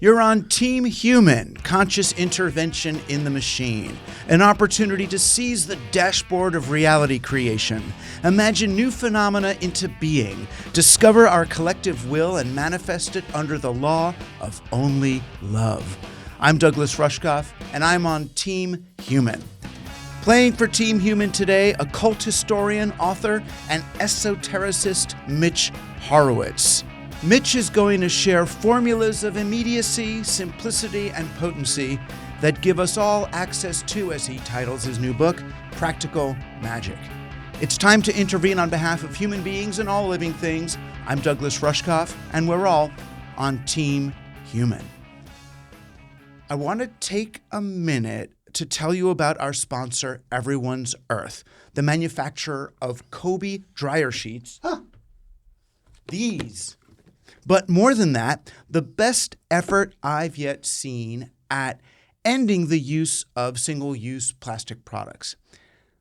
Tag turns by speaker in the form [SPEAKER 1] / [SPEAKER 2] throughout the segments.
[SPEAKER 1] You're on Team Human, conscious intervention in the machine. An opportunity to seize the dashboard of reality creation. Imagine new phenomena into being. Discover our collective will and manifest it under the law of only love. I'm Douglas Rushkoff, and I'm on Team Human. Playing for Team Human today, occult historian, author, and esotericist Mitch Horowitz. Mitch is going to share formulas of immediacy, simplicity, and potency that give us all access to, as he titles his new book, Practical Magic. It's time to intervene on behalf of human beings and all living things. I'm Douglas Rushkoff, and we're all on Team Human. I want to take a minute to tell you about our sponsor, Everyone's Earth, the manufacturer of Kobe dryer sheets. These. But more than that, the best effort I've yet seen at ending the use of single-use plastic products.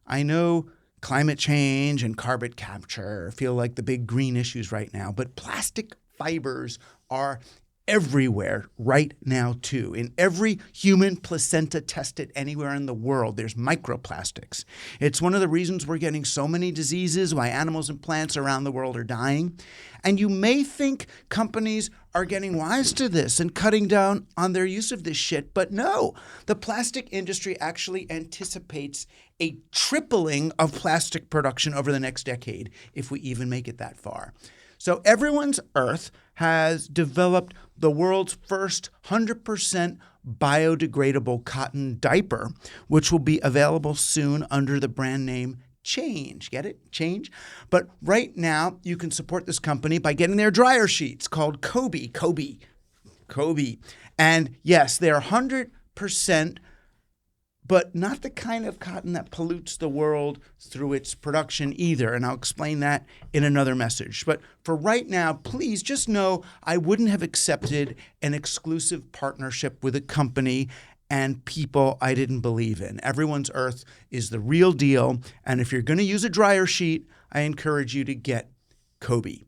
[SPEAKER 1] I know climate change and carbon capture feel like the big green issues right now, but plastic fibers are everywhere right now, too. In every human placenta tested anywhere in the world, there's microplastics. It's one of the reasons we're getting so many diseases, why animals and plants around the world are dying. And you may think companies are getting wise to this and cutting down on their use of this shit, but no. The plastic industry actually anticipates a tripling of plastic production over the next decade, if we even make it that far. So Everyone's Earth has developed the world's first 100% biodegradable cotton diaper, which will be available soon under the brand name Change. Get it? Change. But right now, you can support this company by getting their dryer sheets called Kobe. And yes, they're 100%, but not the kind of cotton that pollutes the world through its production either. And I'll explain that in another message. But for right now, please just know I wouldn't have accepted an exclusive partnership with a company and people I didn't believe in. Everyone's Earth is the real deal. And if you're going to use a dryer sheet, I encourage you to get Kobe.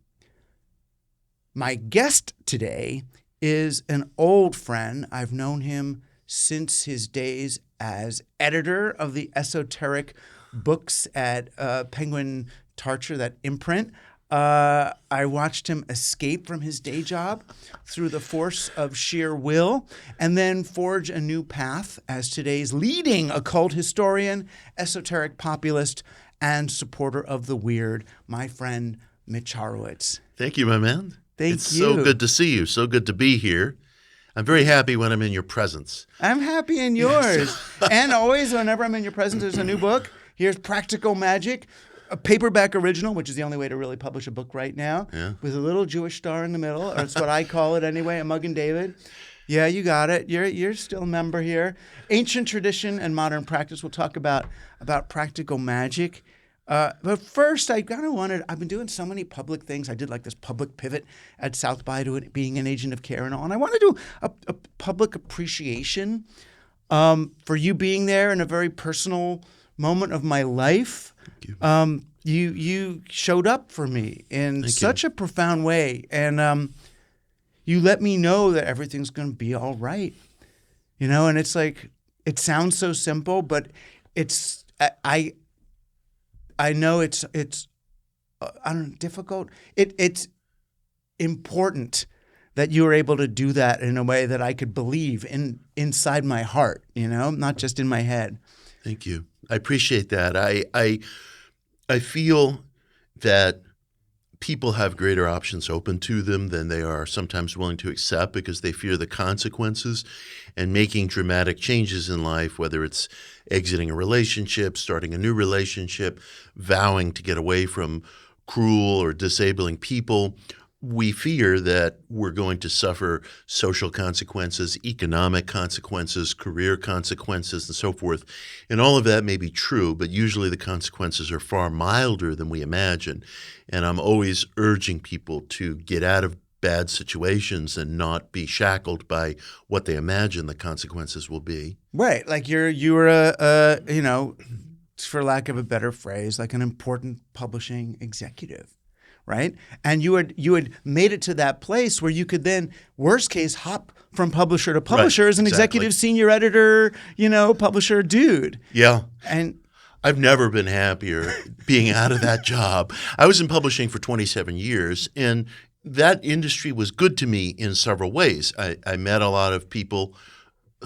[SPEAKER 1] My guest today is an old friend. I've known him since his days as editor of the esoteric books at Penguin Tarcher, that imprint. I watched him escape from his day job through the force of sheer will and then forge a new path as today's leading occult historian, esoteric populist, and supporter of the weird, my friend Mitch Horowitz.
[SPEAKER 2] Thank you, my man.
[SPEAKER 1] It's
[SPEAKER 2] so good to see you. So good to be here. I'm very happy when I'm in your presence.
[SPEAKER 1] I'm happy in yours. And always, whenever I'm in your presence, there's a new book. Here's Practical Magic, a paperback original, which is the only way to really publish a book right now, with a little Jewish star in the middle. Or that's what I call it anyway, a Mug and David. Yeah, you got it. You're still a member here. Ancient tradition and modern practice. We'll talk about practical magic. But first, I've been doing so many public things. I did like this public pivot at South by to it being an agent of care and all. And I want to do a public appreciation for you being there in a very personal moment of my life. Thank you. You showed up for me in such a profound way. And you let me know that everything's going to be all right. You know, and it's like, it sounds so simple, but it's, I know it's difficult. It's important that you were able to do that in a way that I could believe inside my heart, you know, not just in my head.
[SPEAKER 2] Thank you. I appreciate that. I feel that people have greater options open to them than they are sometimes willing to accept because they fear the consequences and making dramatic changes in life, whether it's exiting a relationship, starting a new relationship, vowing to get away from cruel or disabling people. We fear that we're going to suffer social consequences, economic consequences, career consequences, and so forth. And all of that may be true, but usually the consequences are far milder than we imagine. And I'm always urging people to get out of bad situations and not be shackled by what they imagine the consequences will be.
[SPEAKER 1] Right. Like you were a you know, for lack of a better phrase, like an important publishing executive. right? And you had made it to that place where you could then, worst case, hop from publisher to publisher as an executive senior editor, publisher dude.
[SPEAKER 2] Yeah.
[SPEAKER 1] And
[SPEAKER 2] I've never been happier being out of that job. I was in publishing for 27 years, and that industry was good to me in several ways. I met a lot of people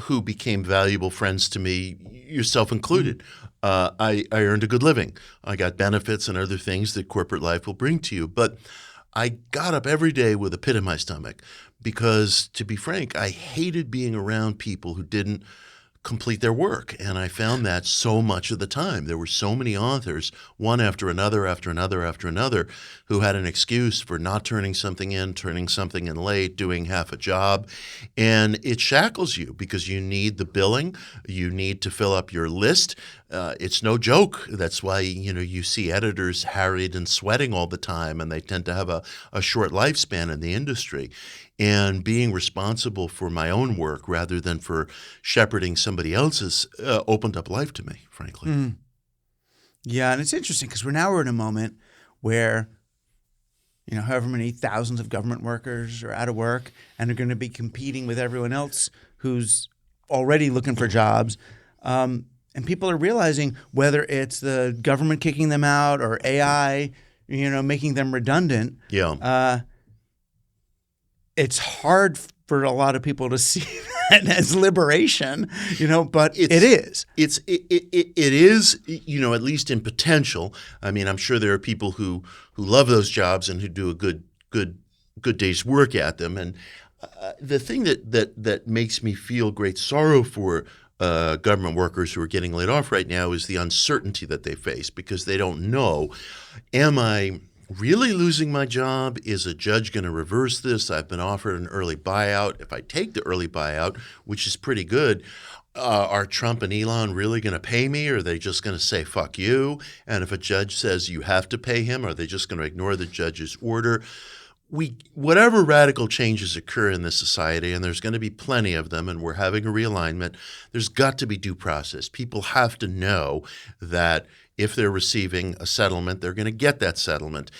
[SPEAKER 2] who became valuable friends to me, yourself included. I earned a good living. I got benefits and other things that corporate life will bring to you. But I got up every day with a pit in my stomach because, to be frank, I hated being around people who didn't complete their work. And I found that so much of the time. There were so many authors, one after another, who had an excuse for not turning something in late, doing half a job. And it shackles you because you need the billing. You need to fill up your list. It's no joke. That's why, you see editors harried and sweating all the time, and they tend to have a short lifespan in the industry. And being responsible for my own work rather than for shepherding somebody else's opened up life to me, frankly.
[SPEAKER 1] Mm. Yeah, and it's interesting because we're in a moment where, however many thousands of government workers are out of work and are going to be competing with everyone else who's already looking for jobs. And people are realizing whether it's the government kicking them out or AI, making them redundant.
[SPEAKER 2] Yeah.
[SPEAKER 1] It's hard for a lot of people to see that as liberation, but it is.
[SPEAKER 2] It is, at least in potential. I mean, I'm sure there are people who love those jobs and who do a good day's work at them. And the thing that makes me feel great sorrow for government workers who are getting laid off right now is the uncertainty that they face because they don't know, am I really losing my job? Is a judge going to reverse this? I've been offered an early buyout. If I take the early buyout, which is pretty good, are Trump and Elon really going to pay me, or are they just going to say, fuck you? And if a judge says you have to pay him, are they just going to ignore the judge's order? Whatever radical changes occur in this society, and there's going to be plenty of them, and we're having a realignment, there's got to be due process. People have to know that if they're receiving a settlement, they're going to get that settlement.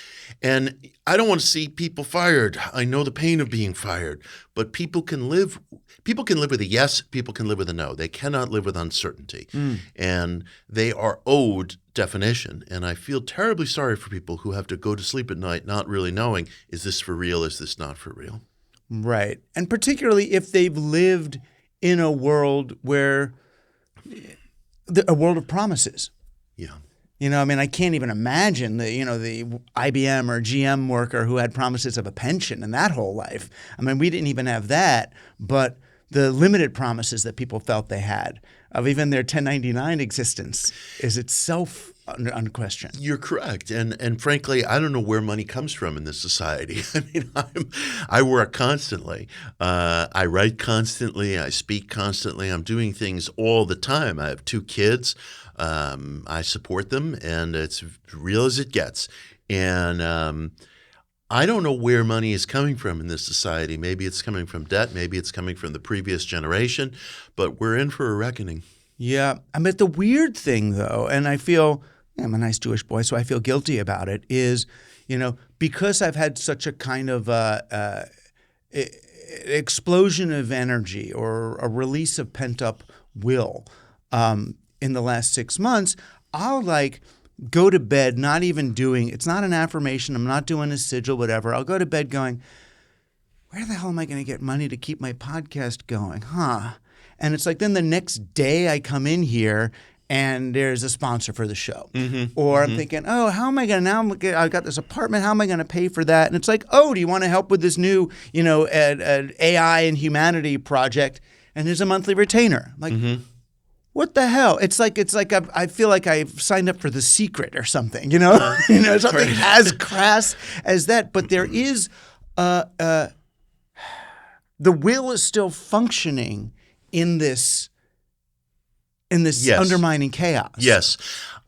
[SPEAKER 2] And I don't want to see people fired. I know the pain of being fired, but people can live with a yes, people can live with a no. They cannot live with uncertainty. And they are owed definition. And I feel terribly sorry for people who have to go to sleep at night not really knowing, is this for real, is this not for real?
[SPEAKER 1] Right. And particularly if they've lived in a world where a world of promises.
[SPEAKER 2] Yeah.
[SPEAKER 1] I can't even imagine the IBM or GM worker who had promises of a pension in that whole life. We didn't even have that, but the limited promises that people felt they had of even their 1099 existence is itself under question.
[SPEAKER 2] You're correct. And frankly, I don't know where money comes from in this society. I work constantly. I write constantly. I speak constantly. I'm doing things all the time. I have 2 kids. I support them, and it's real as it gets. And I don't know where money is coming from in this society. Maybe it's coming from debt. Maybe it's coming from the previous generation. But we're in for a reckoning.
[SPEAKER 1] Yeah. The weird thing, though, and I feel I'm a nice Jewish boy, so I feel guilty about it, is, because I've had such a kind of explosion of energy or a release of pent-up will in the last 6 months, I'll go to bed not even doing – it's not an affirmation. I'm not doing a sigil, whatever. I'll go to bed going, where the hell am I going to get money to keep my podcast going? And it's then the next day I come in here and there's a sponsor for the show. Or I'm thinking, oh, how am I going to – now I've got this apartment. How am I going to pay for that? And it's oh, do you want to help with this new, AI and humanity project? And there's a monthly retainer. What the hell? It's like I feel like I've signed up for The Secret or something, something as crass as that. But there is the will is still functioning in this in this
[SPEAKER 2] Yes.
[SPEAKER 1] undermining chaos.
[SPEAKER 2] Yes,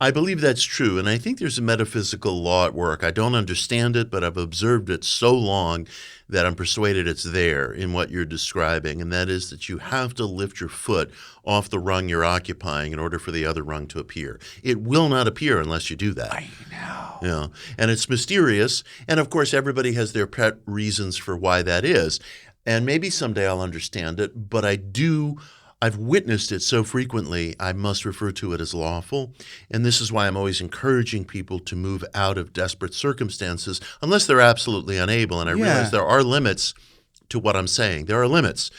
[SPEAKER 2] I believe that's true. And I think there's a metaphysical law at work. I don't understand it, but I've observed it so long that I'm persuaded it's there in what you're describing. And that is that you have to lift your foot off the rung you're occupying in order for the other rung to appear. It will not appear unless you do that.
[SPEAKER 1] I know.
[SPEAKER 2] Yeah. And it's mysterious. And of course, everybody has their pet reasons for why that is. And maybe someday I'll understand it, but I've witnessed it so frequently, I must refer to it as lawful. And this is why I'm always encouraging people to move out of desperate circumstances unless they're absolutely unable. And I realize there are limits to what I'm saying. There are limits.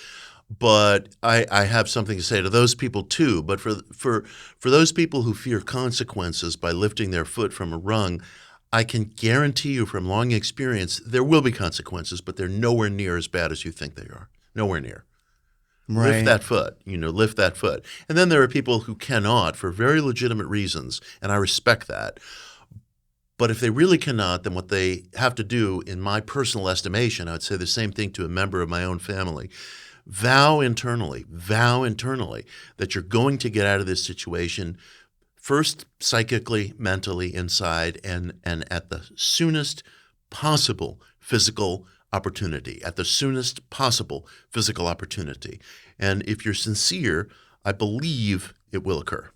[SPEAKER 2] But I have something to say to those people too. But for those people who fear consequences by lifting their foot from a rung, I can guarantee you from long experience there will be consequences, but they're nowhere near as bad as you think they are. Nowhere near.
[SPEAKER 1] Right.
[SPEAKER 2] Lift that foot, lift that foot. And then there are people who cannot for very legitimate reasons, and I respect that. But if they really cannot, then what they have to do, in my personal estimation, I would say the same thing to a member of my own family. Vow internally that you're going to get out of this situation first psychically, mentally, inside, and at the soonest possible physical opportunity, at the soonest possible physical opportunity. And if you're sincere, I believe it will occur.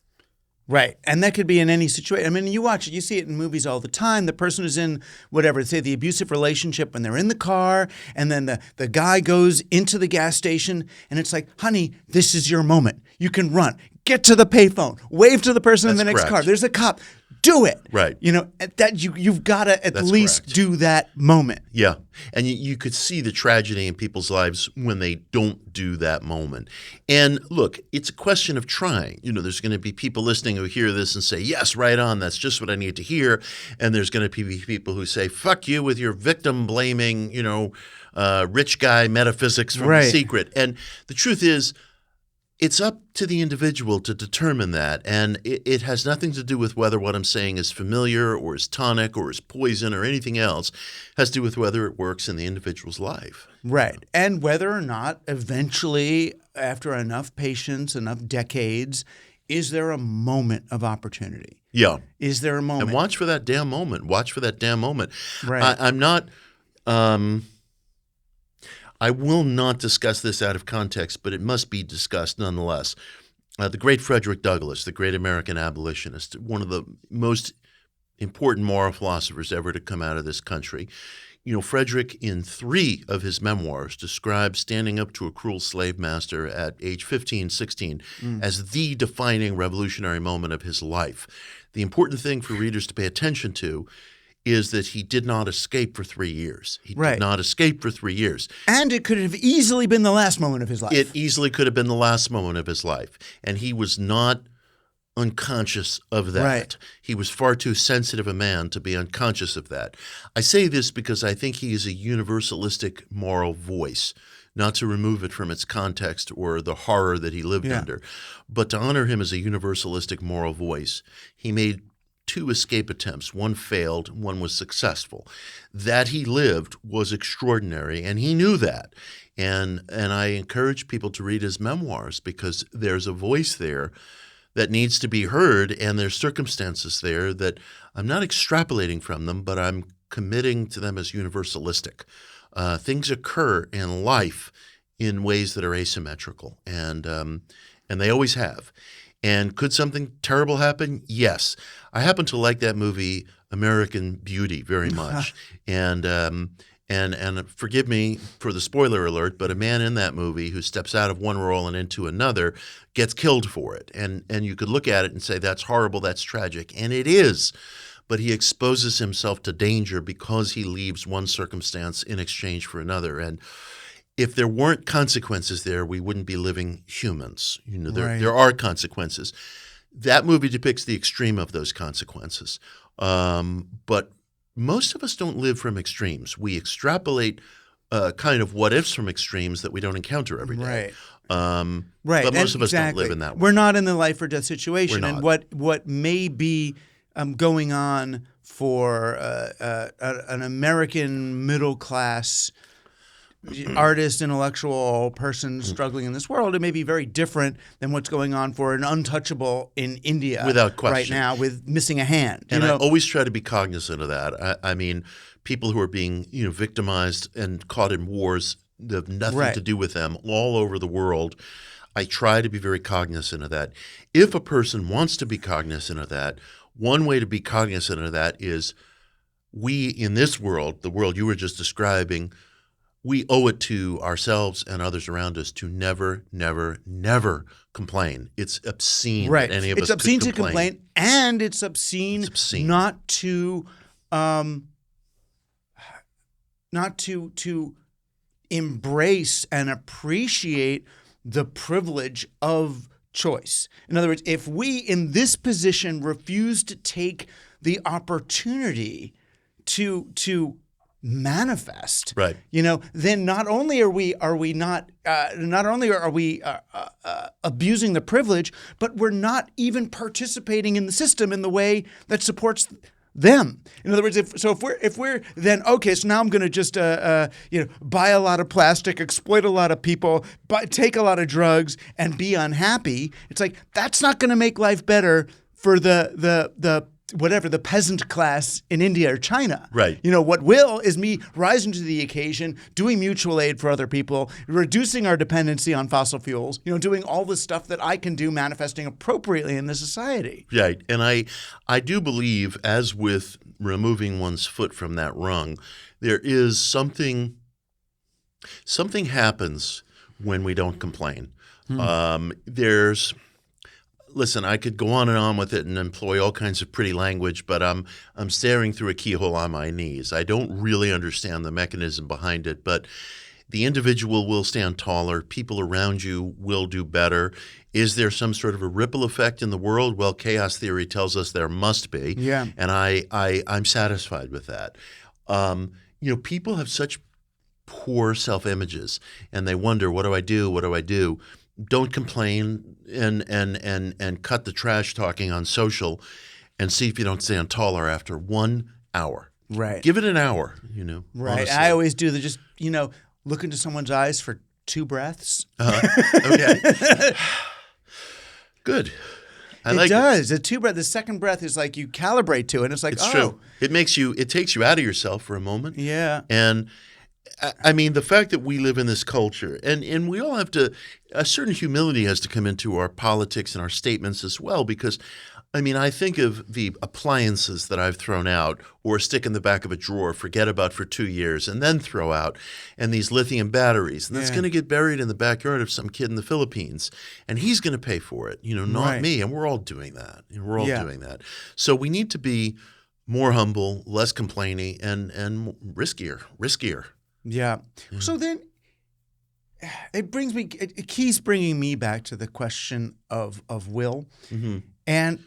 [SPEAKER 1] Right. And that could be in any situation. I mean, you watch it, you see it in movies all the time. The person is in whatever, say the abusive relationship when they're in the car, and then the guy goes into the gas station and it's like, honey, this is your moment. You can run. Get to the payphone. Wave to the person in the next car. There's a cop. Do it.
[SPEAKER 2] Right.
[SPEAKER 1] That you've got to at least do that moment.
[SPEAKER 2] Yeah. And you could see the tragedy in people's lives when they don't do that moment. And look, it's a question of trying. There's going to be people listening who hear this and say, yes, right on. That's just what I need to hear. And there's going to be people who say, fuck you with your victim blaming, rich guy metaphysics from The Secret. And the truth is, it's up to the individual to determine that, and it has nothing to do with whether what I'm saying is familiar or is tonic or is poison or anything else. It has to do with whether it works in the individual's life.
[SPEAKER 1] Right. And whether or not eventually, after enough patience, enough decades, is there a moment of opportunity?
[SPEAKER 2] Yeah.
[SPEAKER 1] Is there a moment?
[SPEAKER 2] And watch for that damn moment. Watch for that damn moment.
[SPEAKER 1] Right.
[SPEAKER 2] I'm not I will not discuss this out of context, but it must be discussed nonetheless. The great Frederick Douglass, the great American abolitionist, one of the most important moral philosophers ever to come out of this country. Frederick, in 3 of his memoirs, describes standing up to a cruel slave master at age 15, 16 as the defining revolutionary moment of his life. The important thing for readers to pay attention to is that he did not escape for 3 years. He did not escape for 3 years.
[SPEAKER 1] And it could have easily been the last moment of his life.
[SPEAKER 2] It easily could have been the last moment of his life. And he was not unconscious of that.
[SPEAKER 1] Right.
[SPEAKER 2] He was far too sensitive a man to be unconscious of that. I say this because I think he is a universalistic moral voice, not to remove it from its context or the horror that he lived under, but to honor him as a universalistic moral voice. He made 2 escape attempts. One failed, one was successful. That he lived was extraordinary, and he knew that. And I encourage people to read his memoirs because there's a voice there that needs to be heard, and there's circumstances there that I'm not extrapolating from them, but I'm committing to them as universalistic. Things occur in life in ways that are asymmetrical, and they always have. And could something terrible happen? Yes. I happen to like that movie American Beauty very much. And forgive me for the spoiler alert, but a man in that movie who steps out of one role and into another gets killed for it. And you could look at it and say, that's horrible, that's tragic. And it is. But he exposes himself to danger because he leaves one circumstance in exchange for another. And if there weren't consequences there, we wouldn't be living humans. There are consequences. That movie depicts the extreme of those consequences. But most of us don't live from extremes. We extrapolate kind of what-ifs from extremes that we don't encounter every day. But most of us don't live in that way.
[SPEAKER 1] We're not in the life or death situation.
[SPEAKER 2] We're
[SPEAKER 1] And
[SPEAKER 2] not.
[SPEAKER 1] what may be going on for an American middle class artist, intellectual person struggling in this world, it may be very different than what's going on for an untouchable in India
[SPEAKER 2] Without question.
[SPEAKER 1] right now with missing a hand.
[SPEAKER 2] And I always try to be cognizant of that. I mean, people who are being victimized and caught in wars that have nothing to do with them all over the world, I try to be very cognizant of that. If a person wants to be cognizant of that, one way to be cognizant of that is we in this world, the world you were just describing, we owe it to ourselves and others around us to never, never, never complain. It's obscene that any of us could complain. It's obscene to complain,
[SPEAKER 1] and it's obscene not to embrace and appreciate the privilege of choice. In other words, if we in this position refuse to take the opportunity to manifest, then not only are we abusing the privilege, but we're not even participating in the system in the way that supports them. In other words, if we're then okay, so now I'm going to just buy a lot of plastic, exploit a lot of people, take a lot of drugs, and be unhappy. It's like that's not going to make life better for the peasant class in India or China.
[SPEAKER 2] Right.
[SPEAKER 1] What will is me rising to the occasion, doing mutual aid for other people, reducing our dependency on fossil fuels, doing all the stuff that I can do, manifesting appropriately in the society.
[SPEAKER 2] Right. And I do believe, as with removing one's foot from that rung, there is something happens when we don't complain. Listen, I could go on and on with it and employ all kinds of pretty language, but I'm staring through a keyhole on my knees. I don't really understand the mechanism behind it, but the individual will stand taller. People around you will do better. Is there some sort of a ripple effect in the world? Well, chaos theory tells us there must be, and I'm satisfied with that. People have such poor self-images, and they wonder, what do I do? What do I do? Don't complain and cut the trash talking on social and see if you don't stand taller after 1 hour.
[SPEAKER 1] Right.
[SPEAKER 2] Give it an hour,
[SPEAKER 1] Right.
[SPEAKER 2] Honestly.
[SPEAKER 1] I always do look into someone's eyes for 2 breaths.
[SPEAKER 2] Okay. Good.
[SPEAKER 1] It does. The 2 breath. The second breath is like you calibrate to it. And it's like,
[SPEAKER 2] it's true. It takes you out of yourself for a moment.
[SPEAKER 1] Yeah.
[SPEAKER 2] And I mean, the fact that we live in this culture, and we all have to – a certain humility has to come into our politics and our statements as well, because, I mean, I think of the appliances that I've thrown out or stick in the back of a drawer, forget about for 2 years, and then throw out, and these lithium batteries. And that's going to get buried in the backyard of some kid in the Philippines, and he's going to pay for it, not me. And we're all doing that. We're all doing that. So we need to be more humble, less complaining, and riskier.
[SPEAKER 1] Yeah. So then it keeps bringing me back to the question of will and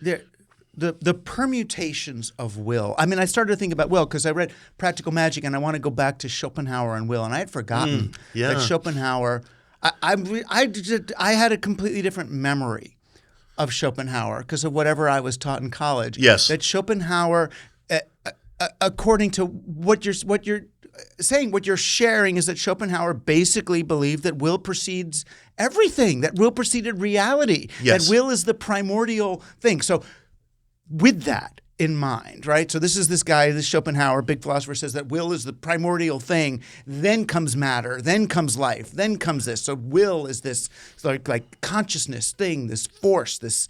[SPEAKER 1] the permutations of will. I mean, I started to think about will because I read Practical Magic, and I want to go back to Schopenhauer and will, and I had forgotten that Schopenhauer. I had a completely different memory of Schopenhauer because of whatever I was taught in college.
[SPEAKER 2] Yes.
[SPEAKER 1] That Schopenhauer, according to what you're saying, what you're sharing is that Schopenhauer basically believed that will precedes everything, that will preceded reality, that will is the primordial thing. So with that in mind, right? So this guy, this Schopenhauer, big philosopher, says that will is the primordial thing, then comes matter, then comes life, then comes this. So will is this like consciousness thing, this force, the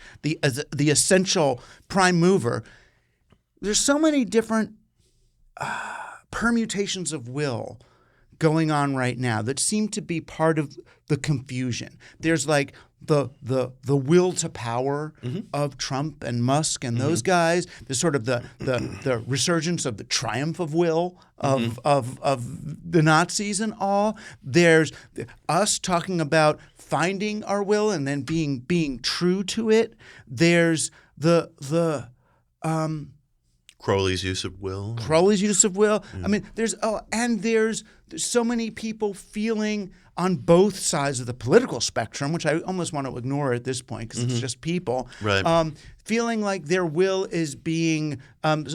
[SPEAKER 1] essential prime mover. There's so many different permutations of will going on right now that seem to be part of the confusion. There's like the will to power of Trump and Musk and those guys. There's sort of the resurgence of the triumph of will of the Nazis and all. There's us talking about finding our will and then being true to it. There's the Crowley's use of will. I mean, there's there's so many people feeling on both sides of the political spectrum, which I almost want to ignore at this point because it's just people,
[SPEAKER 2] Right.
[SPEAKER 1] feeling like their will is being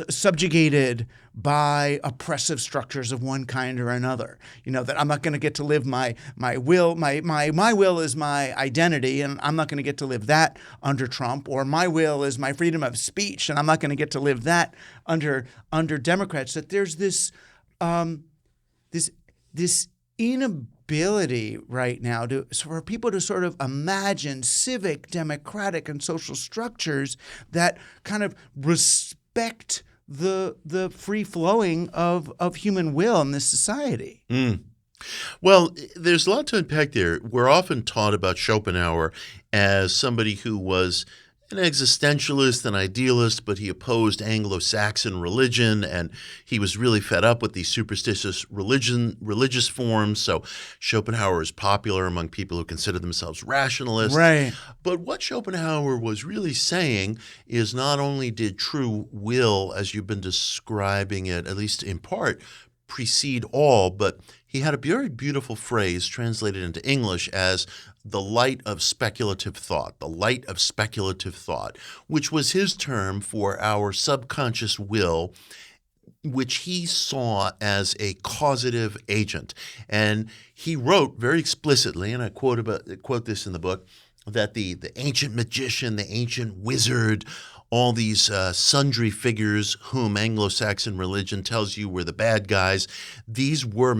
[SPEAKER 1] subjugated by oppressive structures of one kind or another. That I'm not going to get to live my will. My will is my identity, and I'm not going to get to live that under Trump. Or my will is my freedom of speech, and I'm not going to get to live that under Democrats. That there's this inability right now for people to sort of imagine civic, democratic, and social structures that kind of respect the free flowing of human will in this society.
[SPEAKER 2] Well, there's a lot to unpack there. We're often taught about Schopenhauer as somebody who was an existentialist, an idealist, but he opposed Anglo-Saxon religion, and he was really fed up with these superstitious religious forms. So Schopenhauer is popular among people who consider themselves rationalists.
[SPEAKER 1] Right.
[SPEAKER 2] But what Schopenhauer was really saying is not only did true will, as you've been describing it, at least in part, precede all, but he had a very beautiful phrase translated into English as the light of speculative thought, which was his term for our subconscious will, which he saw as a causative agent. And he wrote very explicitly, and I quote this in the book, that the ancient magician, the ancient wizard, all these sundry figures whom Anglo-Saxon religion tells you were the bad guys, these were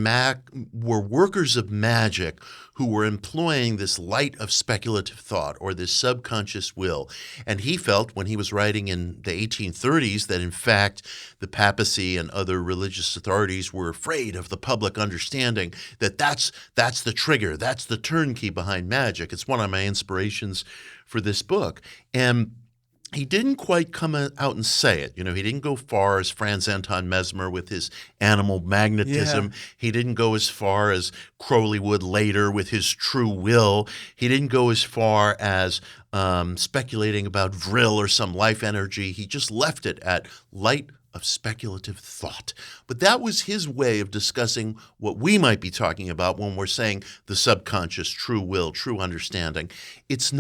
[SPEAKER 2] workers of magic who were employing this light of speculative thought or this subconscious will. And he felt when he was writing in the 1830s that in fact the papacy and other religious authorities were afraid of the public understanding that that's the trigger, that's the turnkey behind magic. It's one of my inspirations for this book. And he didn't quite come out and say it. He didn't go far as Franz Anton Mesmer with his animal magnetism. Yeah. He didn't go as far as Crowley would later with his true will. He didn't go as far as speculating about vril or some life energy. He just left it at light of speculative thought. But that was his way of discussing what we might be talking about when we're saying the subconscious, true will, true understanding. It's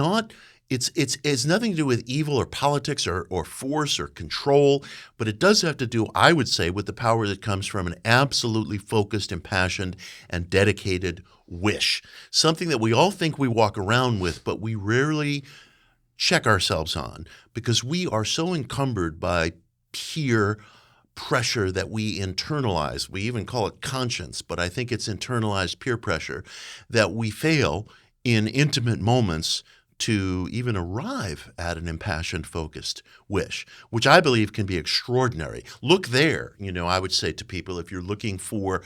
[SPEAKER 2] nothing to do with evil or politics or force or control, but it does have to do, I would say, with the power that comes from an absolutely focused, impassioned, and dedicated wish. Something that we all think we walk around with, but we rarely check ourselves on because we are so encumbered by peer pressure that we internalize. We even call it conscience, but I think it's internalized peer pressure that we fail in intimate moments to even arrive at an impassioned, focused wish, which I believe can be extraordinary. Look there, I would say to people, if you're looking for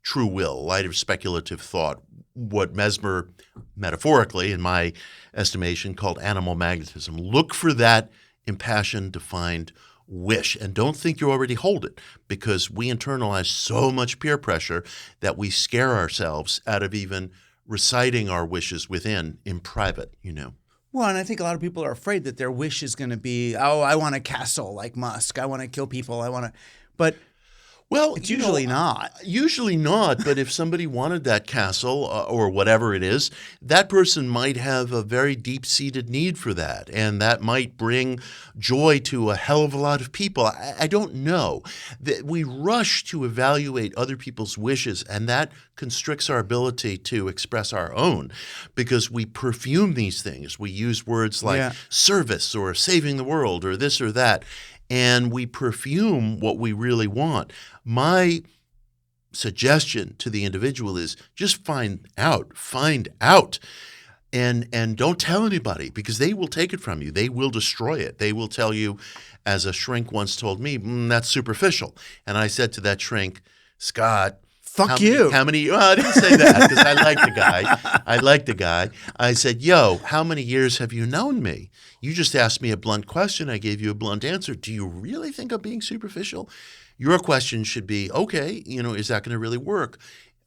[SPEAKER 2] true will, light of speculative thought, what Mesmer, metaphorically, in my estimation, called animal magnetism, look for that impassioned, defined wish. And don't think you already hold it, because we internalize so much peer pressure that we scare ourselves out of even reciting our wishes within in private,
[SPEAKER 1] Well, and I think a lot of people are afraid that their wish is going to be, I want a castle like Musk. I want to kill people. But
[SPEAKER 2] Well,
[SPEAKER 1] it's usually not.
[SPEAKER 2] Usually not, but if somebody wanted that castle or whatever it is, that person might have a very deep-seated need for that, and that might bring joy to a hell of a lot of people. I don't know. We rush to evaluate other people's wishes, and that constricts our ability to express our own because we perfume these things. We use words like service or saving the world or this or that. And we perfume what we really want. My suggestion to the individual is just find out, and don't tell anybody because they will take it from you. They will destroy it. They will tell you, as a shrink once told me, that's superficial. And I said to that shrink, Scott,
[SPEAKER 1] Fuck you.
[SPEAKER 2] How many? Well, I didn't say that because I like the guy. I said, how many years have you known me? You just asked me a blunt question. I gave you a blunt answer. Do you really think I'm being superficial? Your question should be, okay, is that going to really work?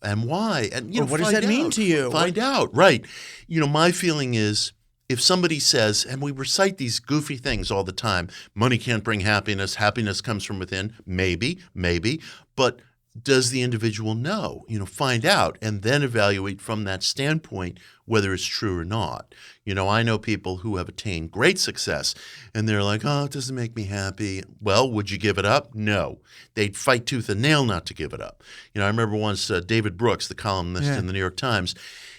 [SPEAKER 2] And why? And,
[SPEAKER 1] what does that mean to you?
[SPEAKER 2] Find out. Right. My feeling is if somebody says, and we recite these goofy things all the time, money can't bring happiness. Happiness comes from within. Maybe. But does the individual know? Find out and then evaluate from that standpoint whether it's true or not. I know people who have attained great success and they're like, oh, it doesn't make me happy. Well, would you give it up? No. They'd fight tooth and nail not to give it up. I remember once David Brooks, the columnist in the New York Times,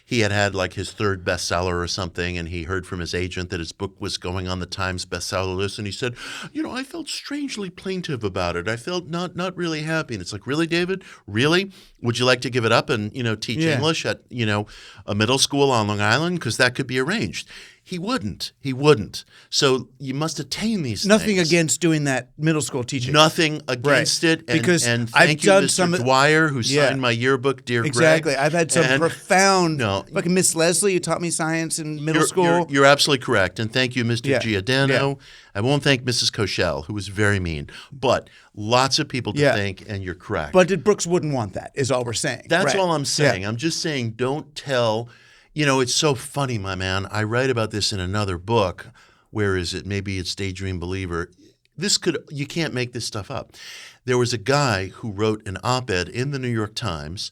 [SPEAKER 2] he had like his third bestseller or something, and he heard from his agent that his book was going on the Times bestseller list, and he said, I felt strangely plaintive about it. I felt not really happy. And it's like, really, David? Really? Would you like to give it up and, teach English at, a middle school on Long Island? Because that could be arranged. He wouldn't. So you must attain these
[SPEAKER 1] Nothing
[SPEAKER 2] things.
[SPEAKER 1] against doing that middle school teaching.
[SPEAKER 2] Nothing against it.
[SPEAKER 1] Because
[SPEAKER 2] and
[SPEAKER 1] I've
[SPEAKER 2] thank you,
[SPEAKER 1] done
[SPEAKER 2] Mr. Dwyer, who signed my yearbook, Dear
[SPEAKER 1] Exactly.
[SPEAKER 2] Greg.
[SPEAKER 1] I've had some profound,
[SPEAKER 2] No.
[SPEAKER 1] like Miss Leslie, who taught me science in middle school.
[SPEAKER 2] You're absolutely correct. And thank you, Mr. Giordano.
[SPEAKER 1] Yeah.
[SPEAKER 2] I won't thank Mrs. Koshel, who was very mean. But lots of people to thank, and you're correct.
[SPEAKER 1] But Brooks wouldn't want that, is all we're saying.
[SPEAKER 2] That's all I'm saying.
[SPEAKER 1] Yeah.
[SPEAKER 2] I'm just saying don't tell – it's so funny, my man. I write about this in another book. Where is it? Maybe it's Daydream Believer. You can't make this stuff up. There was a guy who wrote an op-ed in the New York Times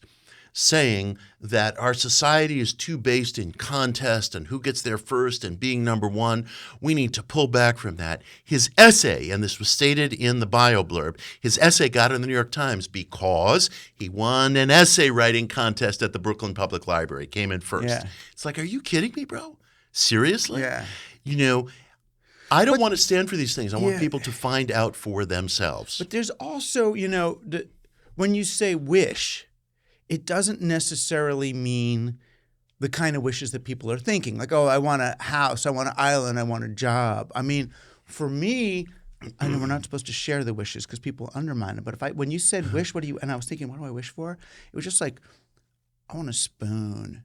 [SPEAKER 2] saying that our society is too based in contest and who gets there first and being number one. We need to pull back from that. His essay, and this was stated in the bio blurb, his essay got in the New York Times because he won an essay writing contest at the Brooklyn Public Library. Came in first.
[SPEAKER 1] Yeah.
[SPEAKER 2] It's like, are you kidding me, bro? Seriously?
[SPEAKER 1] Yeah.
[SPEAKER 2] I don't want to stand for these things. I want people to find out for themselves.
[SPEAKER 1] But there's also, when you say wish, it doesn't necessarily mean the kind of wishes that people are thinking. Like, oh, I want a house, I want an island, I want a job. I mean, for me, I know we're not supposed to share the wishes because people undermine it. But when you said wish, and I was thinking, what do I wish for? It was just like, I want a spoon.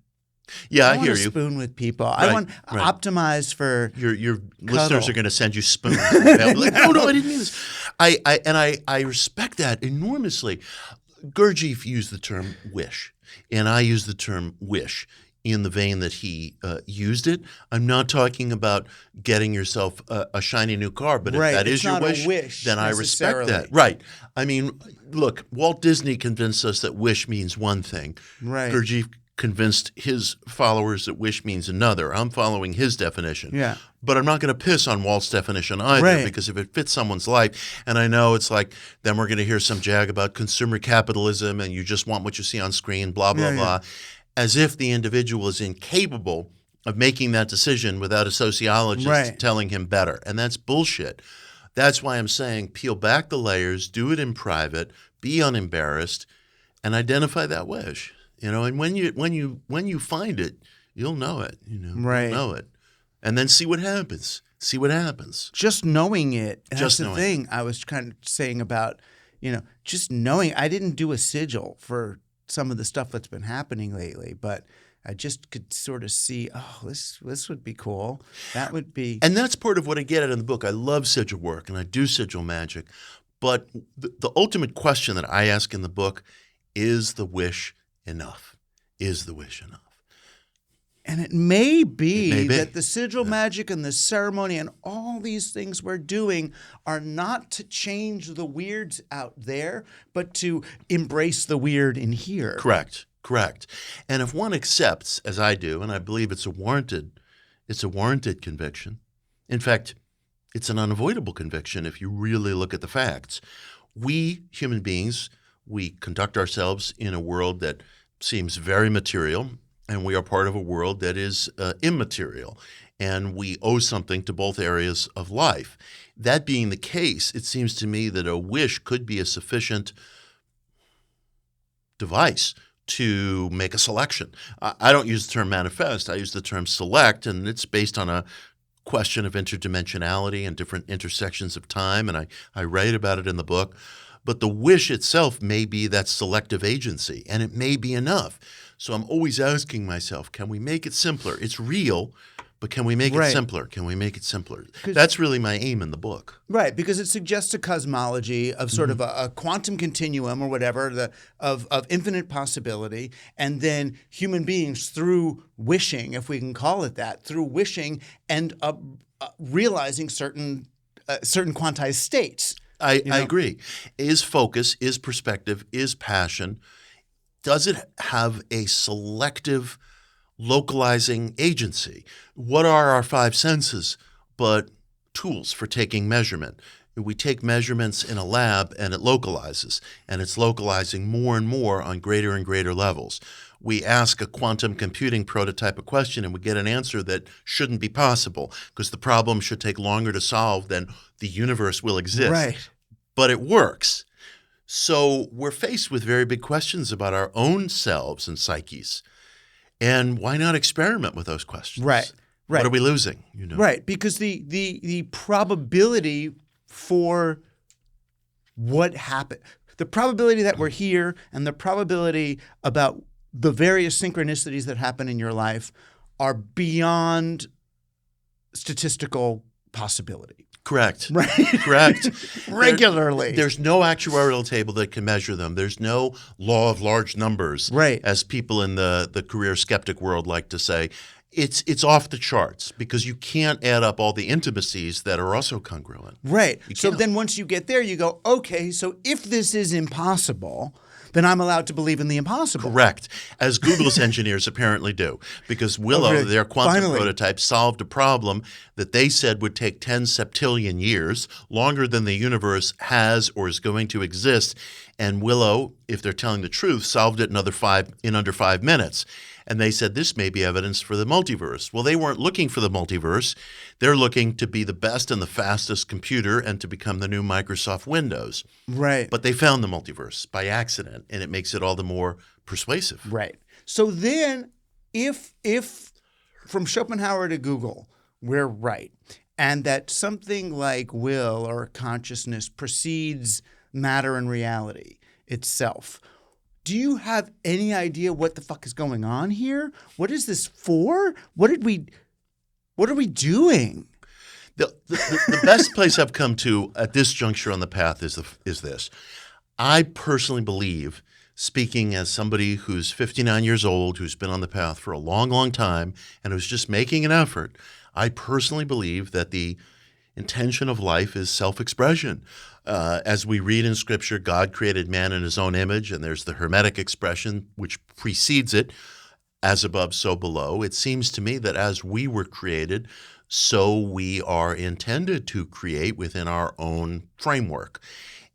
[SPEAKER 2] Yeah, I hear you.
[SPEAKER 1] I want to spoon with people. I want optimize for
[SPEAKER 2] your listeners are going to send you spoons. Like, no, I didn't mean this. I respect that enormously. Gurdjieff used the term wish, and I use the term wish in the vein that he used it. I'm not talking about getting yourself a shiny new car, but if that is your wish, then I respect that. Right. I mean, look, Walt Disney convinced us that wish means one thing.
[SPEAKER 1] Right.
[SPEAKER 2] Gurdjieff convinced his followers that wish means another. I'm following his definition.
[SPEAKER 1] Yeah.
[SPEAKER 2] But I'm not going to piss on Walt's definition either because if it fits someone's life, and I know it's like, then we're going to hear some jag about consumer capitalism and you just want what you see on screen, blah, blah, blah, as if the individual is incapable of making that decision without a sociologist telling him better. And that's bullshit. That's why I'm saying peel back the layers, do it in private, be unembarrassed, and identify that wish. And when you find it, you'll know it. You'll know it, and then see what happens.
[SPEAKER 1] Just knowing it.
[SPEAKER 2] That's
[SPEAKER 1] the thing I was kind of saying about, just knowing. I didn't do a sigil for some of the stuff that's been happening lately, but I just could sort of see, oh, this would be cool. That would be,
[SPEAKER 2] and that's part of what I get at in the book. I love sigil work, and I do sigil magic, but the ultimate question that I ask in the book is the wish enough? Is the wish enough?
[SPEAKER 1] And it may be that the sigil magic and the ceremony and all these things we're doing are not to change the weirds out there, but to embrace the weird in here.
[SPEAKER 2] Correct. And if one accepts, as I do, and I believe it's a warranted conviction. In fact, it's an unavoidable conviction if you really look at the facts. We human beings, we conduct ourselves in a world that seems very material, and we are part of a world that is immaterial, and we owe something to both areas of life. That being the case, it seems to me that a wish could be a sufficient device to make a selection. I don't use the term manifest. I use the term select, and it's based on a question of interdimensionality and different intersections of time, and I write about it in the book. But the wish itself may be that selective agency, and it may be enough. So I'm always asking myself, can we make it simpler? It's real, but can we make it simpler? Can we make it simpler? That's really my aim in the book.
[SPEAKER 1] Right, because it suggests a cosmology of sort of a quantum continuum or whatever, of infinite possibility, and then human beings through wishing, if we can call it that, through wishing end up realizing certain quantized states.
[SPEAKER 2] I agree. Is focus, is perspective, is passion. Does it have a selective localizing agency? What are our five senses but tools for taking measurement? We take measurements in a lab and it localizes, and it's localizing more and more on greater and greater levels. We ask a quantum computing prototype a question and we get an answer that shouldn't be possible because the problem should take longer to solve than the universe will exist.
[SPEAKER 1] Right.
[SPEAKER 2] But it works. So we're faced with very big questions about our own selves and psyches. And why not experiment with those questions?
[SPEAKER 1] Right.
[SPEAKER 2] What are we losing?
[SPEAKER 1] Right. Because the probability for what happened, the probability that we're here and the probability about the various synchronicities that happen in your life are beyond statistical possibility.
[SPEAKER 2] Correct.
[SPEAKER 1] Right.
[SPEAKER 2] Correct.
[SPEAKER 1] Regularly.
[SPEAKER 2] There's no actuarial table that can measure them. There's no law of large numbers,
[SPEAKER 1] right,
[SPEAKER 2] as people in the career skeptic world like to say. It's off the charts because you can't add up all the intimacies that are also congruent.
[SPEAKER 1] Right. So then once you get there, you go, okay, so if this is impossible, then I'm allowed to believe in the impossible.
[SPEAKER 2] Correct. As Google's engineers apparently do. Because Willow, their quantum prototype, solved a problem that they said would take 10 septillion years, longer than the universe has or is going to exist. And Willow, if they're telling the truth, solved it in under 5 minutes. And they said this may be evidence for the multiverse. Well, they weren't looking for the multiverse. They're looking to be the best and the fastest computer and to become the new Microsoft Windows.
[SPEAKER 1] Right.
[SPEAKER 2] But they found the multiverse by accident, and it makes it all the more persuasive.
[SPEAKER 1] Right. So then if from Schopenhauer to Google, we're right, and that something like will or consciousness precedes matter and reality itself, do you have any idea what the fuck is going on here? What is this for? What are we doing?
[SPEAKER 2] The best place I've come to at this juncture on the path is this. I personally believe, speaking as somebody who's 59 years old, who's been on the path for a long, long time, and who's just making an effort, I personally believe that the intention of life is self-expression. As we read in Scripture, God created man in his own image, and there's the Hermetic expression which precedes it, as above, so below. It seems to me that as we were created, so we are intended to create within our own framework.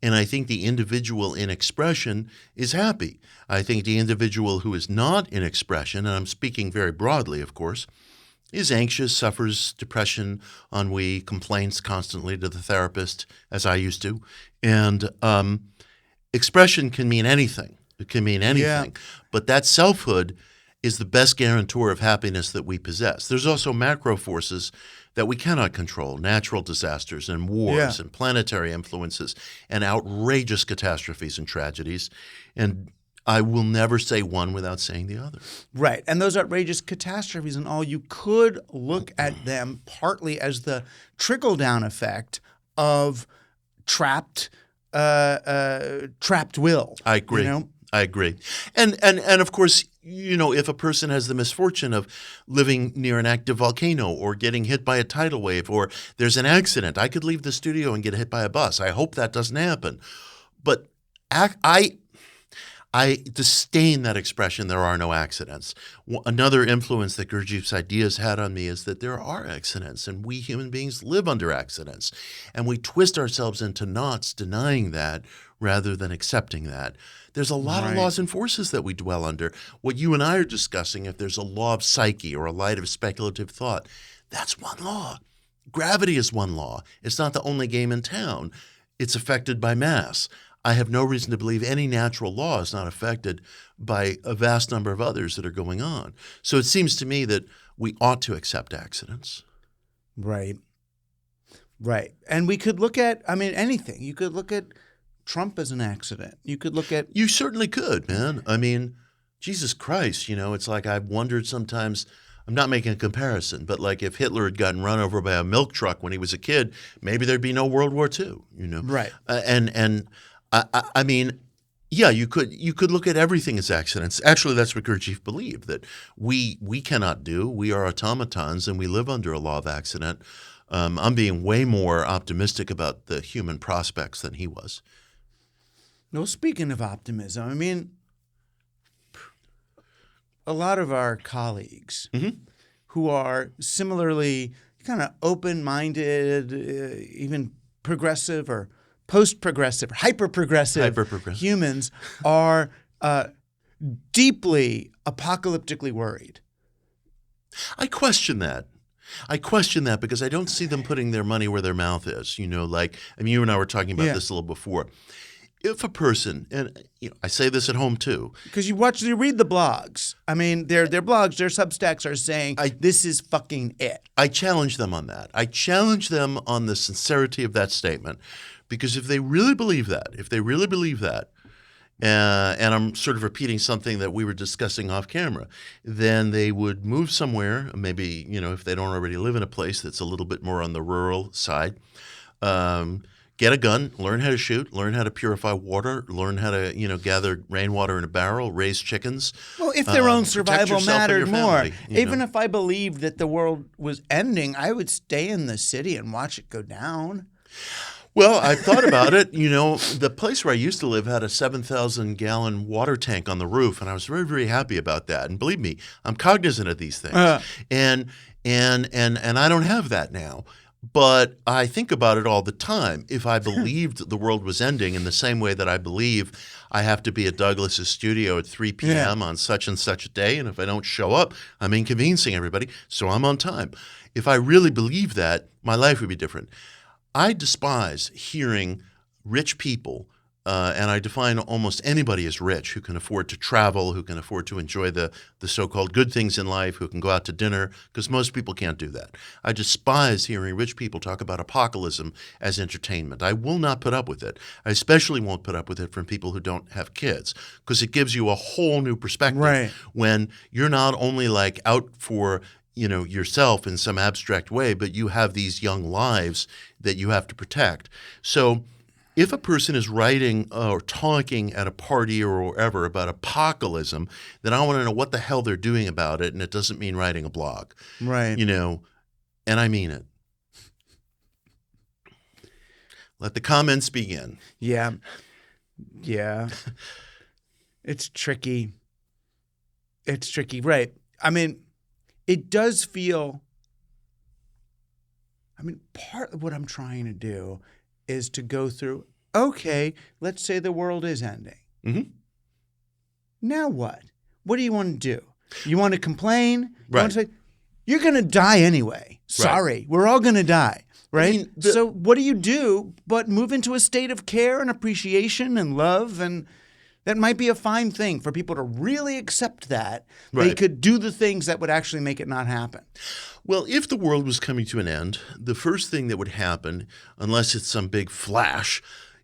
[SPEAKER 2] And I think the individual in expression is happy. I think the individual who is not in expression, and I'm speaking very broadly, of course, is anxious, suffers depression, ennui, complains constantly to the therapist, as I used to. And expression can mean anything. It can mean anything. Yeah. But that selfhood is the best guarantor of happiness that we possess. There's also macro forces that we cannot control, natural disasters and wars and planetary influences and outrageous catastrophes and tragedies. And I will never say one without saying the other.
[SPEAKER 1] Right. And those outrageous catastrophes and all, you could look at them partly as the trickle-down effect of trapped will.
[SPEAKER 2] I agree. I agree. And of course, if a person has the misfortune of living near an active volcano or getting hit by a tidal wave or there's an accident, I could leave the studio and get hit by a bus. I hope that doesn't happen. But I disdain that expression, there are no accidents. Another influence that Gurdjieff's ideas had on me is that there are accidents, and we human beings live under accidents. And we twist ourselves into knots denying that rather than accepting that. There's a lot of laws and forces that we dwell under. What you and I are discussing, if there's a law of psyche or a light of speculative thought, that's one law. Gravity is one law. It's not the only game in town. It's affected by mass. I have no reason to believe any natural law is not affected by a vast number of others that are going on. So it seems to me that we ought to accept accidents.
[SPEAKER 1] Right. Right. And we could look at, anything. You could look at Trump as an accident. You could look at...
[SPEAKER 2] You certainly could, man. Jesus Christ, it's like I've wondered sometimes, I'm not making a comparison, but like if Hitler had gotten run over by a milk truck when he was a kid, maybe there'd be no World War II,
[SPEAKER 1] Right.
[SPEAKER 2] You could look at everything as accidents. Actually, that's what Gurdjieff believed, that we cannot do. We are automatons and we live under a law of accident. I'm being way more optimistic about the human prospects than he was.
[SPEAKER 1] No, speaking of optimism, I mean, a lot of our colleagues who are similarly kind of open-minded, even progressive or post-progressive, hyper-progressive humans are deeply apocalyptically worried.
[SPEAKER 2] I question that. Because I don't see them putting their money where their mouth is. You and I were talking about this a little before. If a person, and I say this at home too,
[SPEAKER 1] because you read the blogs. I mean, their blogs, their Substacks are saying this is fucking it.
[SPEAKER 2] I challenge them on that. I challenge them on the sincerity of that statement, because if they really believe that, and I'm sort of repeating something that we were discussing off camera, then they would move somewhere, maybe, if they don't already live in a place that's a little bit more on the rural side, get a gun, learn how to shoot, learn how to purify water, learn how to, gather rainwater in a barrel, raise chickens.
[SPEAKER 1] Well, if their own survival mattered more,
[SPEAKER 2] even
[SPEAKER 1] if I believed that the world was ending, I would stay in the city and watch it go down.
[SPEAKER 2] Well, I thought about it. The place where I used to live had a 7,000-gallon water tank on the roof, and I was very, very happy about that. And believe me, I'm cognizant of these things. And I don't have that now. But I think about it all the time. If I believed the world was ending in the same way that I believe I have to be at Douglas's studio at 3 p.m. on such and such a day, and if I don't show up, I'm inconveniencing everybody, so I'm on time. If I really believed that, my life would be different. I despise hearing rich people, and I define almost anybody as rich, who can afford to travel, who can afford to enjoy the so-called good things in life, who can go out to dinner, because most people can't do that. I despise hearing rich people talk about apocalypse as entertainment. I will not put up with it. I especially won't put up with it from people who don't have kids, because it gives you a whole new perspective when you're not only out for yourself in some abstract way, but you have these young lives that you have to protect. So if a person is writing or talking at a party or wherever about apocalypse, then I want to know what the hell they're doing about it, and it doesn't mean writing a blog.
[SPEAKER 1] Right.
[SPEAKER 2] And I mean it. Let the comments begin.
[SPEAKER 1] Yeah. It's tricky. Right. I mean, it does feel part of what I'm trying to do is to go through, okay, let's say the world is ending.
[SPEAKER 2] Mm-hmm.
[SPEAKER 1] Now what? What do you want to do? You want to complain? You want to
[SPEAKER 2] Right.
[SPEAKER 1] say, you're going to die anyway. Sorry. We're all going to die. Right? So what do you do but move into a state of care and appreciation and love? And that might be a fine thing for people to really accept that.
[SPEAKER 2] Right.
[SPEAKER 1] They could do the things that would actually make it not happen.
[SPEAKER 2] Well, if the world was coming to an end, the first thing that would happen, unless it's some big flash,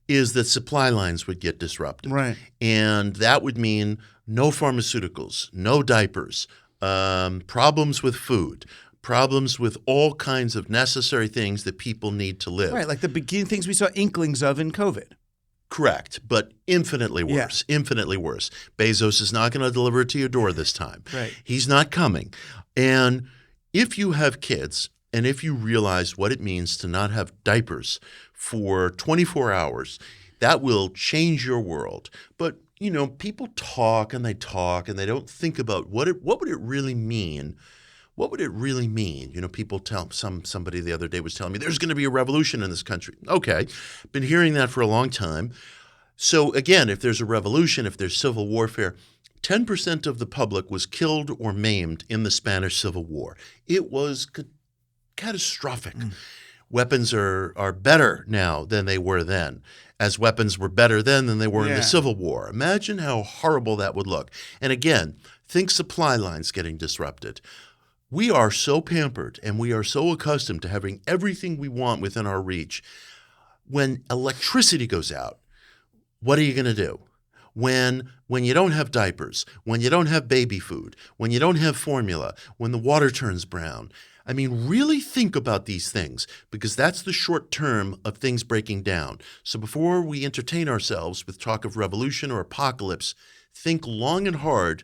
[SPEAKER 2] is that supply lines would get disrupted.
[SPEAKER 1] Right.
[SPEAKER 2] And that would mean no pharmaceuticals, no diapers, problems with food, problems with all kinds of necessary things that people need to live.
[SPEAKER 1] Right, like the beginning things we saw inklings of in COVID.
[SPEAKER 2] Correct, but infinitely worse, infinitely worse. Bezos is not going to deliver it to your door this time.
[SPEAKER 1] Right.
[SPEAKER 2] He's not coming. And if you have kids, and if you realize what it means to not have diapers for 24 hours, that will change your world. But, people talk and they don't think about what would it really mean. What would it really mean? People somebody the other day was telling me there's going to be a revolution in this country. Okay, been hearing that for a long time. So again, if there's a revolution, if there's civil warfare, 10% of the public was killed or maimed in the Spanish Civil War. It was catastrophic. Weapons are better now than they were then, as weapons were better then than they were in the Civil War. Imagine how horrible that would look. And again, think supply lines getting disrupted. We are so pampered and we are so accustomed to having everything we want within our reach. When electricity goes out, what are you going to do? When you don't have diapers, when you don't have baby food, when you don't have formula, when the water turns brown. I mean, really think about these things, because that's the short term of things breaking down. So before we entertain ourselves with talk of revolution or apocalypse, think long and hard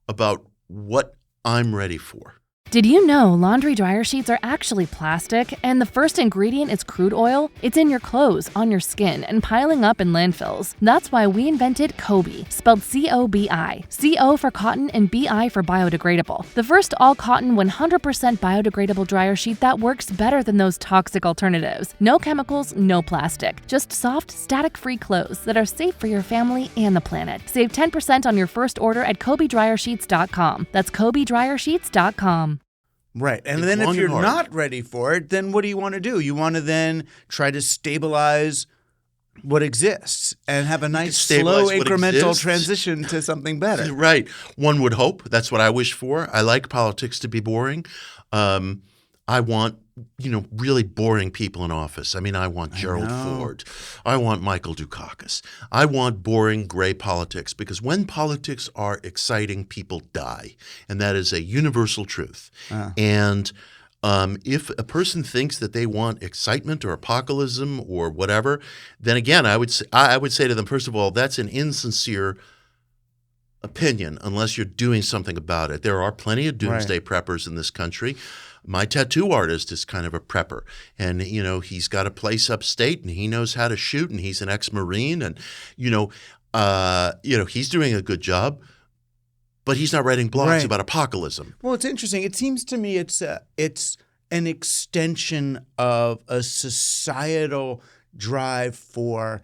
[SPEAKER 2] about what I'm ready for.
[SPEAKER 3] Did you know laundry dryer sheets are actually plastic, and the first ingredient is crude oil? It's in your clothes, on your skin, and piling up in landfills. That's why we invented Cobi, spelled C-O-B-I. C-O for cotton and B-I for biodegradable. The first all-cotton 100% biodegradable dryer sheet that works better than those toxic alternatives. No chemicals, no plastic. Just soft, static-free clothes that are safe for your family and the planet. Save 10% on your first order at CobiDryerSheets.com. That's CobiDryerSheets.com.
[SPEAKER 1] Right. And then if you're not ready for it, then what do you want to do? You want to then try to stabilize what exists and have a nice, slow, incremental transition to something better.
[SPEAKER 2] Right. One would hope. That's what I wish for. I like politics to be boring. I want, really boring people in office. I mean, I want Gerald Ford. I want Michael Dukakis. I want boring gray politics because when politics are exciting, people die. And that is a universal truth. And if a person thinks that they want excitement or apocalypse or whatever, then again, I would say to them, first of all, that's an insincere opinion unless you're doing something about it. There are plenty of doomsday preppers in this country. My tattoo artist is kind of a prepper, and he's got a place upstate, and he knows how to shoot, and he's an ex-Marine, and he's doing a good job, but he's not writing blogs about apocalypse.
[SPEAKER 1] Well, it's interesting. It seems to me it's an extension of a societal drive for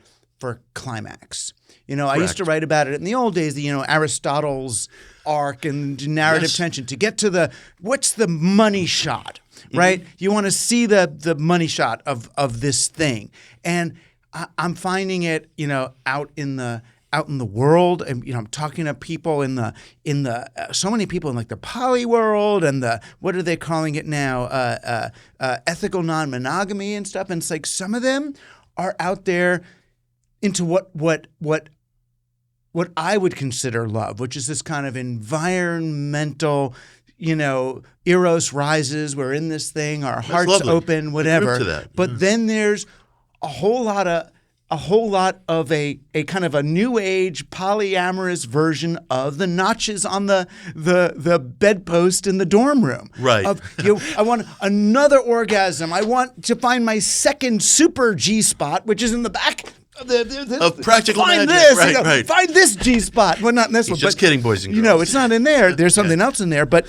[SPEAKER 1] climax. I used to write about it in the old days, Aristotle's arc and narrative tension to get to what's the money shot, right? Mm-hmm. You want to see the money shot of this thing. And I'm finding it, out in the world, and I'm talking to people in the so many people in like the poly world and what are they calling it now? Ethical non-monogamy and stuff. And it's like some of them are out there into what I would consider love, which is this kind of environmental, eros rises. We're in this thing, our hearts open, whatever. But then there's a whole lot of a kind of a new age polyamorous version of the notches on the bedpost in the dorm room.
[SPEAKER 2] Right.
[SPEAKER 1] I want another orgasm. I want to find my second super G spot, which is in the back.
[SPEAKER 2] Of practical
[SPEAKER 1] find
[SPEAKER 2] magic.
[SPEAKER 1] This,
[SPEAKER 2] right.
[SPEAKER 1] Find this G spot. Well, not in this one.
[SPEAKER 2] Just kidding, boys and girls.
[SPEAKER 1] It's not in there. There's something else in there. But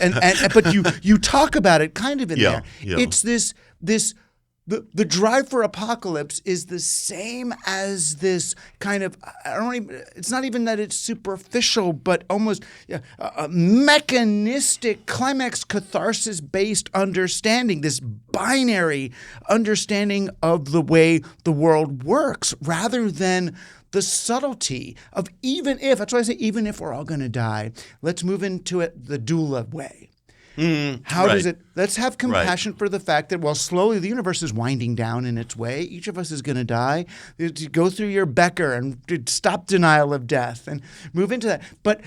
[SPEAKER 1] but you talk about it kind of in there. Yeah. It's this the drive for apocalypse is the same as this kind of it's not even that it's superficial, but almost a mechanistic climax catharsis based understanding, this binary understanding of the way the world works, rather than the subtlety of even if, that's why I say even if we're all going to die, let's move into it the doula way. How does it? Let's have compassion for the fact that while slowly the universe is winding down in its way, each of us is going to die. You go through your Becker and stop denial of death and move into that. But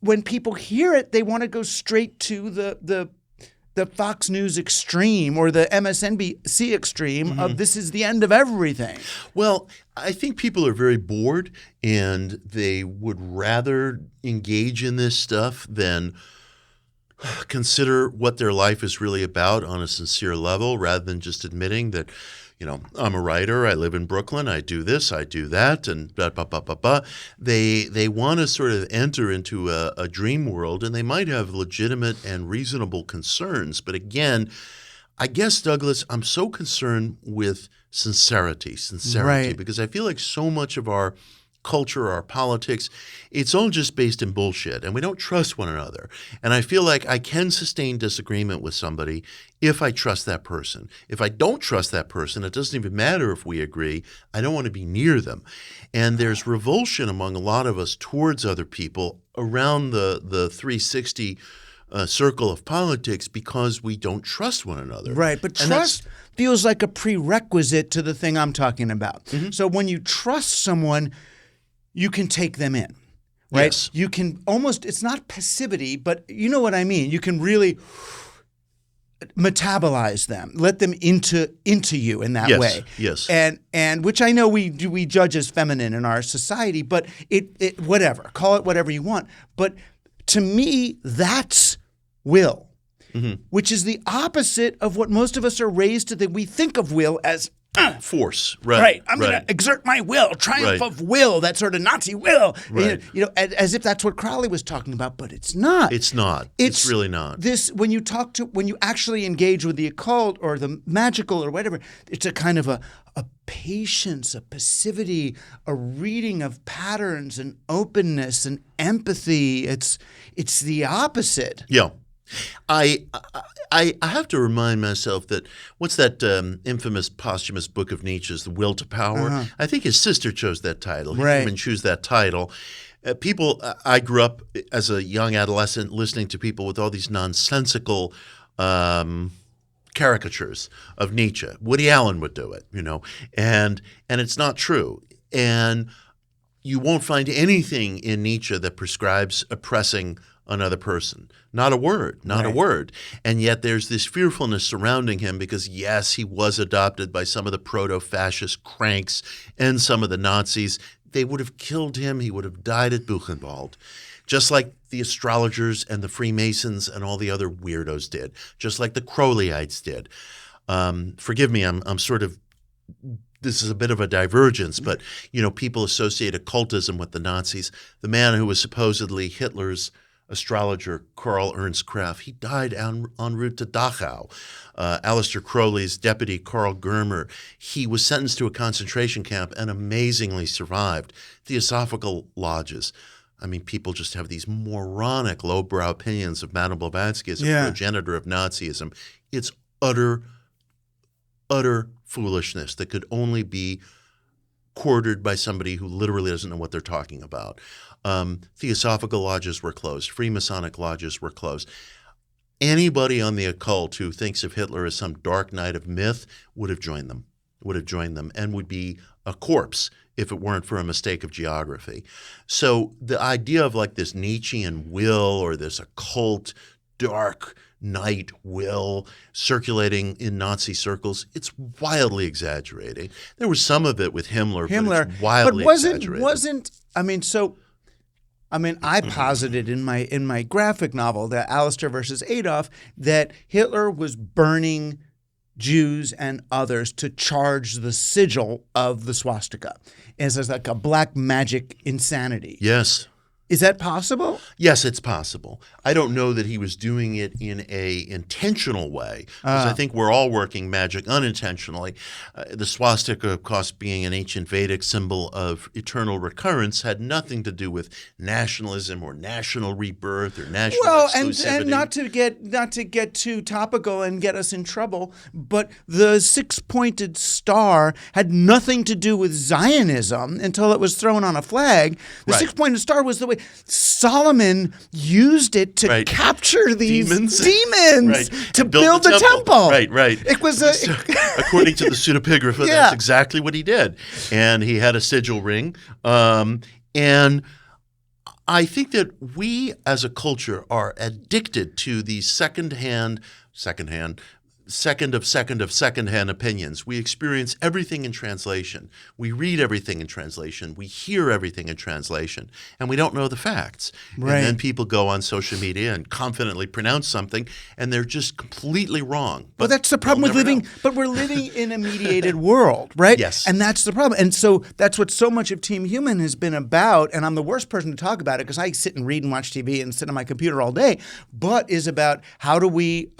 [SPEAKER 1] when people hear it, they want to go straight to the Fox News extreme or the MSNBC extreme of this is the end of everything.
[SPEAKER 2] Well, I think people are very bored and they would rather engage in this stuff than consider what their life is really about on a sincere level, rather than just admitting that, I'm a writer, I live in Brooklyn, I do this, I do that, and blah, blah, blah, blah, blah. They want to sort of enter into a dream world, and they might have legitimate and reasonable concerns. But again, I guess, Douglas, I'm so concerned with sincerity, because I feel like so much of our culture, our politics, it's all just based in bullshit, and we don't trust one another. And I feel like I can sustain disagreement with somebody if I trust that person. If I don't trust that person, it doesn't even matter if we agree. I don't want to be near them. And there's revulsion among a lot of us towards other people around the 360 circle of politics because we don't trust one another.
[SPEAKER 1] Right, but trust feels like a prerequisite to the thing I'm talking about. Mm-hmm. So when you trust someone, you can take them in, right?
[SPEAKER 2] Yes.
[SPEAKER 1] You can almost, it's not passivity, but you know what I mean. You can really metabolize them, let them into you in that way.
[SPEAKER 2] Yes.
[SPEAKER 1] And which I know we judge as feminine in our society, but it whatever, call it whatever you want. But to me, that's will. which is the opposite of what most of us are raised to think. We think of will as
[SPEAKER 2] force,
[SPEAKER 1] right. I'm going to exert my will, triumph of will, that sort of Nazi will.
[SPEAKER 2] Right.
[SPEAKER 1] As if that's what Crowley was talking about, but it's not.
[SPEAKER 2] It's not. It's really not.
[SPEAKER 1] When you actually engage with the occult or the magical or whatever, it's a kind of a patience, a passivity, a reading of patterns and openness and empathy. It's the opposite.
[SPEAKER 2] Yeah. I have to remind myself that what's that infamous posthumous book of Nietzsche's, The Will to Power? I think his sister chose that title. He didn't even choose that title. I grew up as a young adolescent listening to people with all these nonsensical caricatures of Nietzsche. Woody Allen would do it, and it's not true. And you won't find anything in Nietzsche that prescribes oppressing another person. Not a word, not a word. And yet there's this fearfulness surrounding him because, yes, he was adopted by some of the proto-fascist cranks and some of the Nazis. They would have killed him. He would have died at Buchenwald, just like the astrologers and the Freemasons and all the other weirdos did, just like the Crowleyites did. Forgive me, I'm sort of – this is a bit of a divergence, but, people associate occultism with the Nazis. The man who was supposedly Hitler's astrologer, Karl Ernst Kraft, he died en route to Dachau. Aleister Crowley's deputy, Karl Germer, he was sentenced to a concentration camp and amazingly survived. Theosophical lodges. I mean, people just have these moronic lowbrow opinions of Madame Blavatsky as a progenitor of Nazism. It's utter foolishness that could only be quartered by somebody who literally doesn't know what they're talking about. Theosophical lodges were closed. Freemasonic lodges were closed. Anybody on the occult who thinks of Hitler as some dark knight of myth would have joined them, and would be a corpse if it weren't for a mistake of geography. So the idea of like this Nietzschean will or this occult dark knight will circulating in Nazi circles, it's wildly exaggerating. There was some of it with Himmler, but it's wildly exaggerated.
[SPEAKER 1] I posited in my graphic novel, the Alistair versus Adolf, that Hitler was burning Jews and others to charge the sigil of the swastika. It's like a black magic insanity.
[SPEAKER 2] Yes.
[SPEAKER 1] Is that possible?
[SPEAKER 2] Yes, it's possible. I don't know that he was doing it in a intentional way, because I think we're all working magic unintentionally. The swastika, of course, being an ancient Vedic symbol of eternal recurrence, had nothing to do with nationalism or national rebirth or national exclusivity.
[SPEAKER 1] And not to get too topical and get us in trouble, but the six-pointed star had nothing to do with Zionism until it was thrown on a flag. The six-pointed star was the way Solomon used it to capture these demons to build the temple.
[SPEAKER 2] Right.
[SPEAKER 1] It was
[SPEAKER 2] according to the pseudepigrapha, that's exactly what he did. And he had a sigil ring. And I think that we as a culture are addicted to these second-hand opinions. We experience everything in translation. We read everything in translation. We hear everything in translation. And we don't know the facts.
[SPEAKER 1] Right.
[SPEAKER 2] And then people go on social media and confidently pronounce something, and they're just completely wrong.
[SPEAKER 1] Well, that's the problem with living – but we're living in a mediated world, right?
[SPEAKER 2] Yes.
[SPEAKER 1] And that's the problem. And so that's what so much of Team Human has been about, and I'm the worst person to talk about it because I sit and read and watch TV and sit on my computer all day, but is about how do we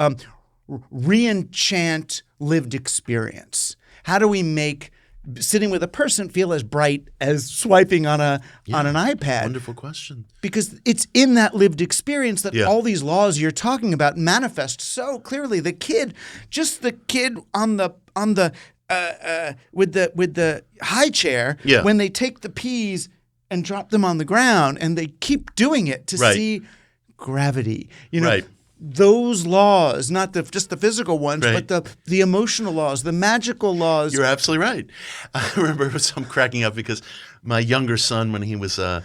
[SPEAKER 1] re-enchant lived experience? How do we make sitting with a person feel as bright as swiping on an iPad?
[SPEAKER 2] Wonderful question.
[SPEAKER 1] Because it's in that lived experience that all these laws you're talking about manifest so clearly. The kid on the with the high chair when they take the peas and drop them on the ground and they keep doing it to see gravity. Those laws, not just the physical ones, but the emotional laws, the magical laws.
[SPEAKER 2] You're absolutely right. I remember I'm cracking up because my younger son, when he was an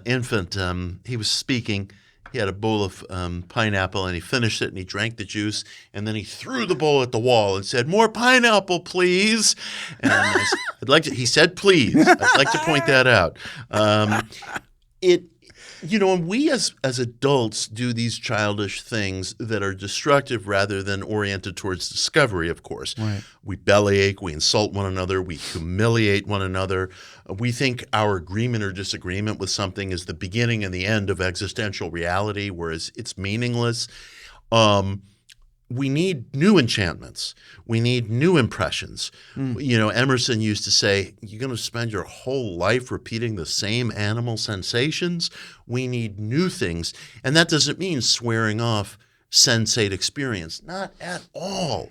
[SPEAKER 2] infant, he was speaking. He had a bowl of pineapple, and he finished it, and he drank the juice, and then he threw the bowl at the wall and said, "More pineapple, please." And he said, "Please." I'd like to point that out. And we as adults do these childish things that are destructive rather than oriented towards discovery, of course.
[SPEAKER 1] Right.
[SPEAKER 2] We bellyache, we insult one another, we humiliate one another. We think our agreement or disagreement with something is the beginning and the end of existential reality, whereas it's meaningless. We need new enchantments. We need new impressions. Emerson used to say, you're going to spend your whole life repeating the same animal sensations? We need new things. And that doesn't mean swearing off sensate experience. Not at all.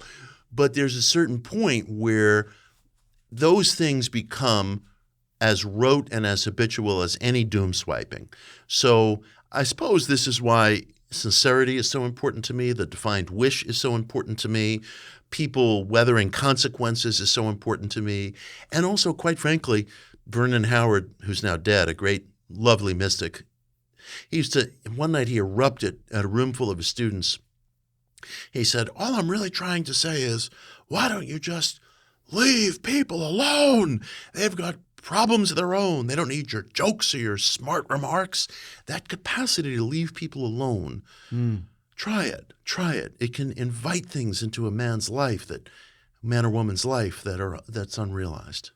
[SPEAKER 2] But there's a certain point where those things become as rote and as habitual as any doom swiping. So I suppose this is why sincerity is so important to me. The defined wish is so important to me. People weathering consequences is so important to me. And also, quite frankly, Vernon Howard, who's now dead, a great, lovely mystic, one night he erupted at a room full of his students. He said, all I'm really trying to say is, why don't you just leave people alone? They've got problems of their own. They don't need your jokes or your smart remarks. That capacity to leave people alone, try it. It can invite things into a man's life, man or woman's life that's unrealized.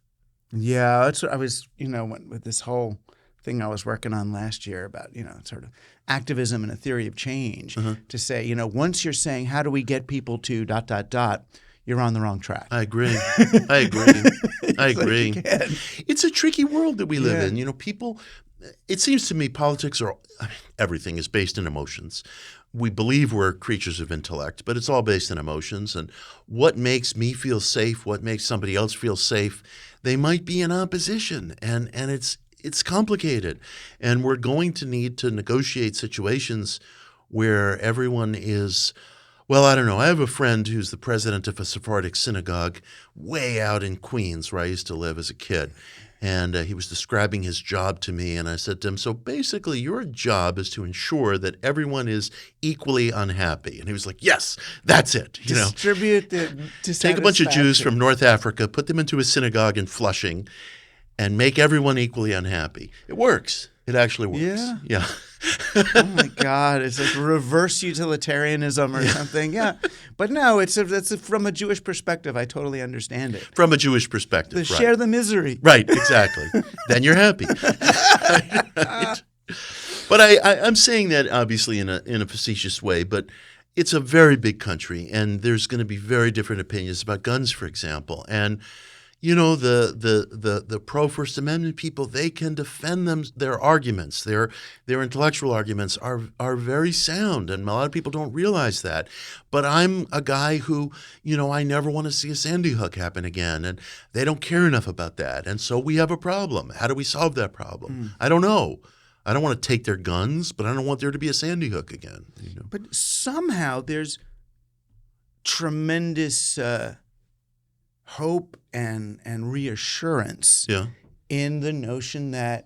[SPEAKER 1] Yeah, that's what I was, with this whole thing I was working on last year about, sort of activism and a theory of change, to say, once you're saying, how do we get people to ... you're on the wrong track.
[SPEAKER 2] I agree. It's a tricky world that we live in. People, it seems to me politics everything is based in emotions. We believe we're creatures of intellect, but it's all based in emotions. And what makes me feel safe, what makes somebody else feel safe, they might be in opposition. And it's complicated. And we're going to need to negotiate situations where everyone is – well, I don't know. I have a friend who's the president of a Sephardic synagogue way out in Queens, where I used to live as a kid. And he was describing his job to me, and I said to him, so basically your job is to ensure that everyone is equally unhappy. And he was like, yes, that's it.
[SPEAKER 1] Distribute the
[SPEAKER 2] Take a bunch of Jews from North Africa, put them into a synagogue in Flushing, and make everyone equally unhappy. It works. It actually works. Yeah.
[SPEAKER 1] Oh my God, it's like reverse utilitarianism or something. Yeah, but no, it's from a Jewish perspective. I totally understand it.
[SPEAKER 2] From a Jewish perspective, right.
[SPEAKER 1] Share the misery.
[SPEAKER 2] Right, exactly. Then you're happy. Right. But I'm saying that obviously in a facetious way, but it's a very big country, and there's going to be very different opinions about guns, for example, and. The pro-First Amendment people, they can defend their arguments. Their intellectual arguments are very sound, and a lot of people don't realize that. But I'm a guy who, I never want to see a Sandy Hook happen again, and they don't care enough about that. And so we have a problem. How do we solve that problem? I don't know. I don't want to take their guns, but I don't want there to be a Sandy Hook again.
[SPEAKER 1] But somehow there's tremendous hope and reassurance in the notion that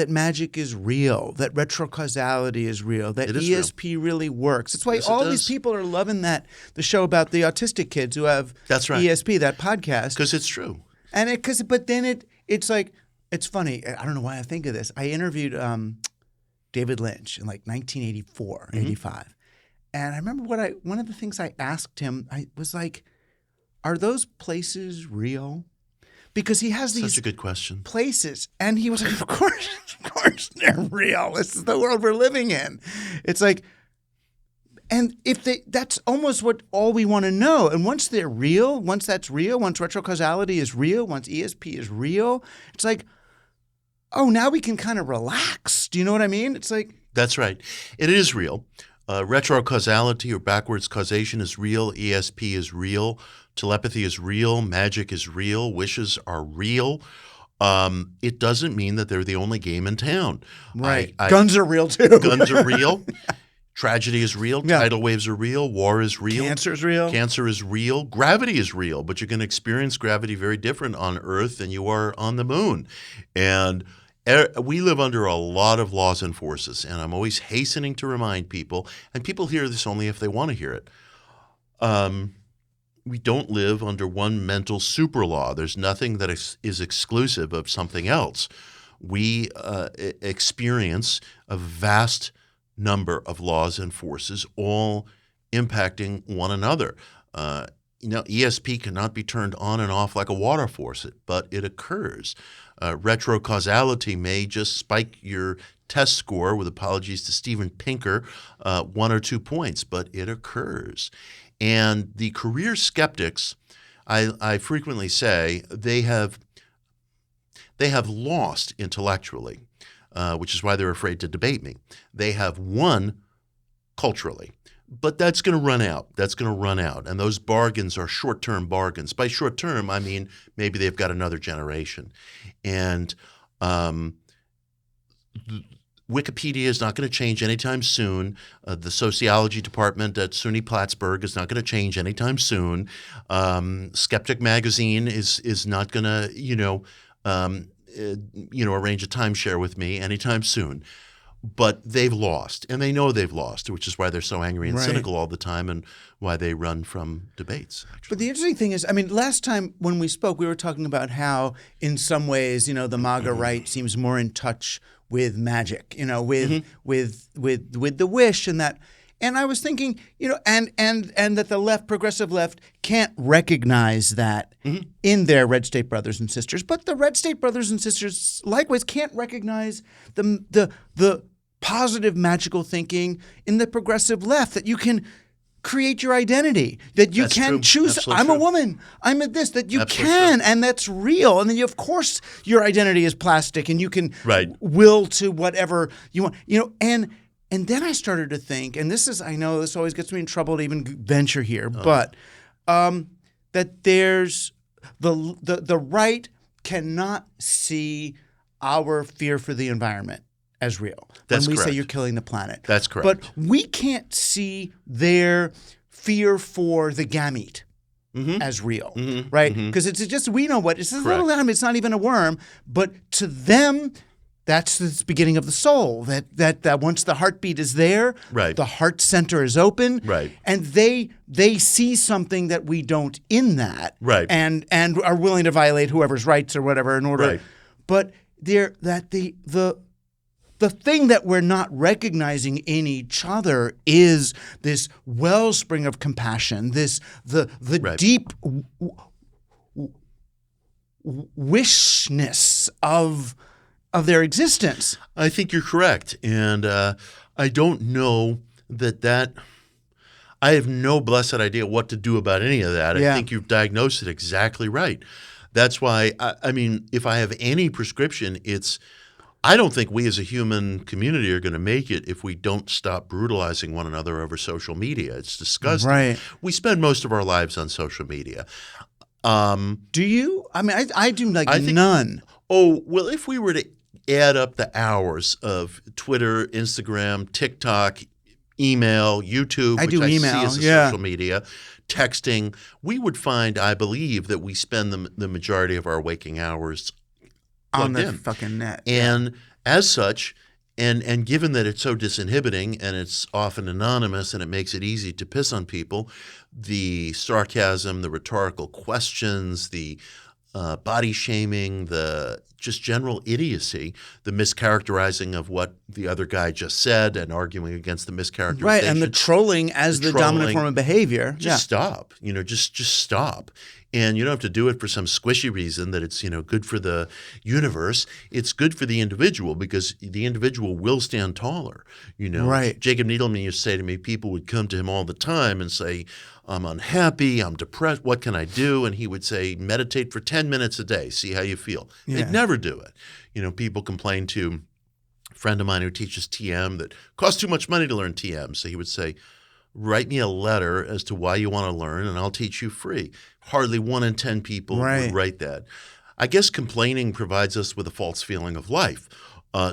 [SPEAKER 1] magic is real, that retrocausality is real, that ESP really works. That's why all these people are loving the show about the autistic kids who have ESP, that podcast.
[SPEAKER 2] Because it's true.
[SPEAKER 1] And it's like, it's funny. I don't know why I think of this. I interviewed David Lynch in like 1984, 85. And I remember one of the things I asked him, I was like, are those places real? Because he has these
[SPEAKER 2] such a good question.
[SPEAKER 1] Places, and he was like, of course they're real. This is the world we're living in. It's like, and that's almost all we want to know. And once they're real, once that's real, once retrocausality is real, once ESP is real, it's like, oh, now we can kind of relax. Do you know what I mean? It's like
[SPEAKER 2] that's right. It is real. Retrocausality or backwards causation is real. ESP is real. Telepathy is real. Magic is real. Wishes are real. It doesn't mean that they're the only game in town.
[SPEAKER 1] Right. Guns are real too.
[SPEAKER 2] Guns are real. Tragedy is real. Yeah. Tidal waves are real. War is real.
[SPEAKER 1] Cancer is real.
[SPEAKER 2] Cancer is real. Gravity is real. But you're going to experience gravity very different on Earth than you are on the moon. And we live under a lot of laws and forces. And I'm always hastening to remind people, and people hear this only if they want to hear it, we don't live under one mental super law. There's nothing that is exclusive of something else. we experience a vast number of laws and forces all impacting one another. ESP cannot be turned on and off like a water faucet, but it occurs. Retrocausality may just spike your test score, with apologies to Steven Pinker, 1 or 2 points, but it occurs. And the career skeptics, I frequently say, they have lost intellectually, which is why they're afraid to debate me. They have won culturally. But that's going to run out. That's going to run out. And those bargains are short-term bargains. By short-term, I mean maybe they've got another generation. And Wikipedia is not going to change anytime soon. The sociology department at SUNY Plattsburgh is not going to change anytime soon. Skeptic Magazine is not going to, arrange a timeshare with me anytime soon. But they've lost, and they know they've lost, which is why they're so angry and cynical all the time, and why they run from debates. Actually.
[SPEAKER 1] But the interesting thing is, last time when we spoke, we were talking about how, in some ways, the MAGA right seems more in touch with magic, with the wish and that. And I was thinking, and that the progressive left can't recognize that in their red state brothers and sisters, but the red state brothers and sisters likewise can't recognize the positive magical thinking in the progressive left, that you can create your identity, that you can choose.
[SPEAKER 2] Absolutely
[SPEAKER 1] I'm
[SPEAKER 2] true.
[SPEAKER 1] a woman. I'm a this. That you
[SPEAKER 2] Absolutely
[SPEAKER 1] can,
[SPEAKER 2] true.
[SPEAKER 1] and that's real. And then of course your identity is plastic, and you can
[SPEAKER 2] Right.
[SPEAKER 1] will to whatever you want. And then I started to think, and I know this always gets me in trouble to even venture here, but that there's the right cannot see our fear for the environment as real.
[SPEAKER 2] That's
[SPEAKER 1] when we
[SPEAKER 2] correct.
[SPEAKER 1] say you're killing the planet.
[SPEAKER 2] That's correct.
[SPEAKER 1] But we can't see their fear for the gamete as real, right? Because it's just, we know what, it's a little atom, it's not even a worm, but to them, that's the beginning of the soul, that once the heartbeat is there, the heart center is open, and they see something that we don't in that, and are willing to violate whoever's rights or whatever in order. But the thing that we're not recognizing in each other is this wellspring of compassion, the deep wishness of their existence.
[SPEAKER 2] I think you're correct. And I don't know that I have no blessed idea what to do about any of that. I think you've diagnosed it exactly right. That's why, if I have any prescription, I don't think we as a human community are going to make it if we don't stop brutalizing one another over social media. It's disgusting.
[SPEAKER 1] Right.
[SPEAKER 2] We spend most of our lives on social media.
[SPEAKER 1] Do you? I do none.
[SPEAKER 2] Oh, well, if we were to add up the hours of Twitter, Instagram, TikTok, email, YouTube, which I see as a social media, texting, we would find, I believe, that we spend the majority of our waking hours
[SPEAKER 1] on the
[SPEAKER 2] in.
[SPEAKER 1] fucking net.
[SPEAKER 2] And as such, and given that it's so disinhibiting and it's often anonymous and it makes it easy to piss on people, the sarcasm, the rhetorical questions, the body shaming, the just general idiocy, the mischaracterizing of what the other guy just said and arguing against the mischaracterization.
[SPEAKER 1] Right, and the trolling as the dominant form of behavior.
[SPEAKER 2] Just stop. Just stop. And you don't have to do it for some squishy reason that it's, good for the universe. It's good for the individual because the individual will stand taller.
[SPEAKER 1] Right.
[SPEAKER 2] Jacob Needleman used to say to me, people would come to him all the time and say, I'm unhappy, I'm depressed, what can I do? And he would say, meditate for 10 minutes a day, see how you feel.
[SPEAKER 1] Yeah.
[SPEAKER 2] They'd never do it. People complain to a friend of mine who teaches TM that it costs too much money to learn TM. So he would say, write me a letter as to why you want to learn and I'll teach you free. Hardly 1 in 10 people would write that. I guess complaining provides us with a false feeling of life.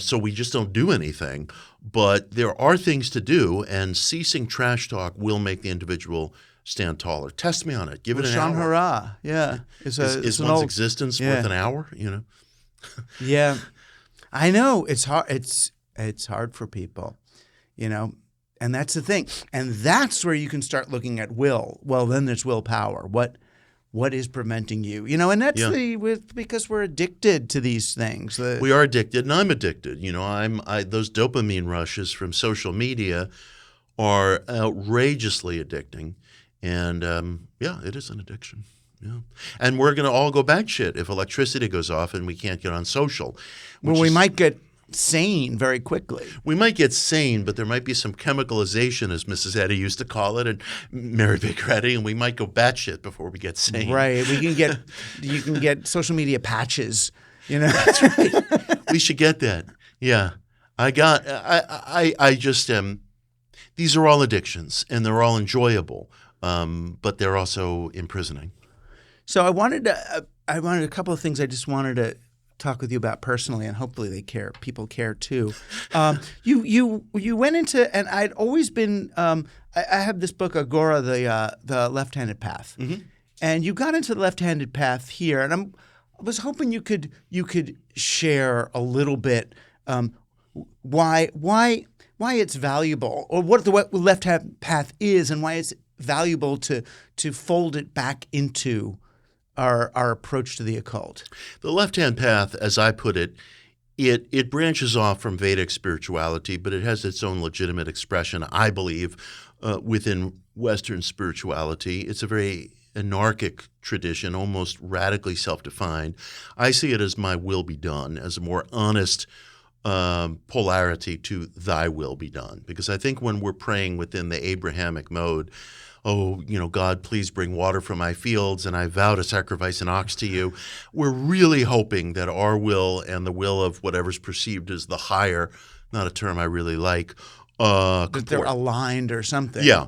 [SPEAKER 2] So we just don't do anything. But there are things to do, and ceasing trash talk will make the individual stand taller. Test me on it. Give it an hour.
[SPEAKER 1] Hurrah. Yeah.
[SPEAKER 2] Is one's existence worth an hour?
[SPEAKER 1] Yeah. I know. It's hard. It's hard for people, And that's the thing. And that's where you can start looking at will. Well, then there's willpower. what is preventing you? And that's because we're addicted to these things.
[SPEAKER 2] We are addicted, and I'm addicted. Those dopamine rushes from social media are outrageously addicting, and it is an addiction. Yeah, and we're going to all go batshit if electricity goes off and we can't get on social.
[SPEAKER 1] Well, we might get sane very quickly.
[SPEAKER 2] We might get sane, but there might be some chemicalization, as Mrs. Eddy used to call it, and Mary Baker Eddy, and we might go batshit before we get sane.
[SPEAKER 1] Right. You can get social media patches.
[SPEAKER 2] That's right. We should get that. Yeah. I just these are all addictions, and they're all enjoyable, but they're also imprisoning.
[SPEAKER 1] So I wanted a couple of things I just wanted to talk with you about personally, and hopefully people care too. You went into, and I'd always been. I have this book, Agora, the Left-Handed Path, and you got into the left-handed path here, and I was hoping you could share a little bit why it's valuable, or what the left-hand path is, and why it's valuable to fold it back into our approach to the occult.
[SPEAKER 2] The left-hand path, as I put it, it branches off from Vedic spirituality, but it has its own legitimate expression, I believe, within Western spirituality. It's a very anarchic tradition, almost radically self-defined. I see it as my will be done, as a more honest polarity to thy will be done. Because I think when we're praying within the Abrahamic mode, God, please bring water from my fields, and I vow to sacrifice an ox to you. We're really hoping that our will and the will of whatever's perceived as the higher, not a term I really like,
[SPEAKER 1] that they're aligned or something.
[SPEAKER 2] Yeah.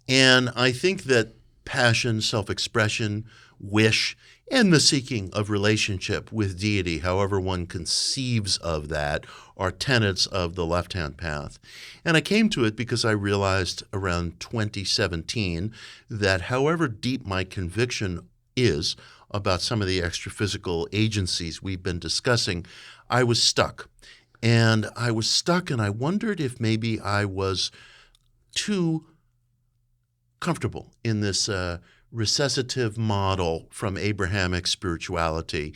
[SPEAKER 2] And I think that passion, self-expression, wish, and the seeking of relationship with deity, however one conceives of that, are tenets of the left-hand path. And I came to it because I realized around 2017 that however deep my conviction is about some of the extra-physical agencies we've been discussing, I was stuck. And I wondered if maybe I was too comfortable in this recessive model from Abrahamic spirituality,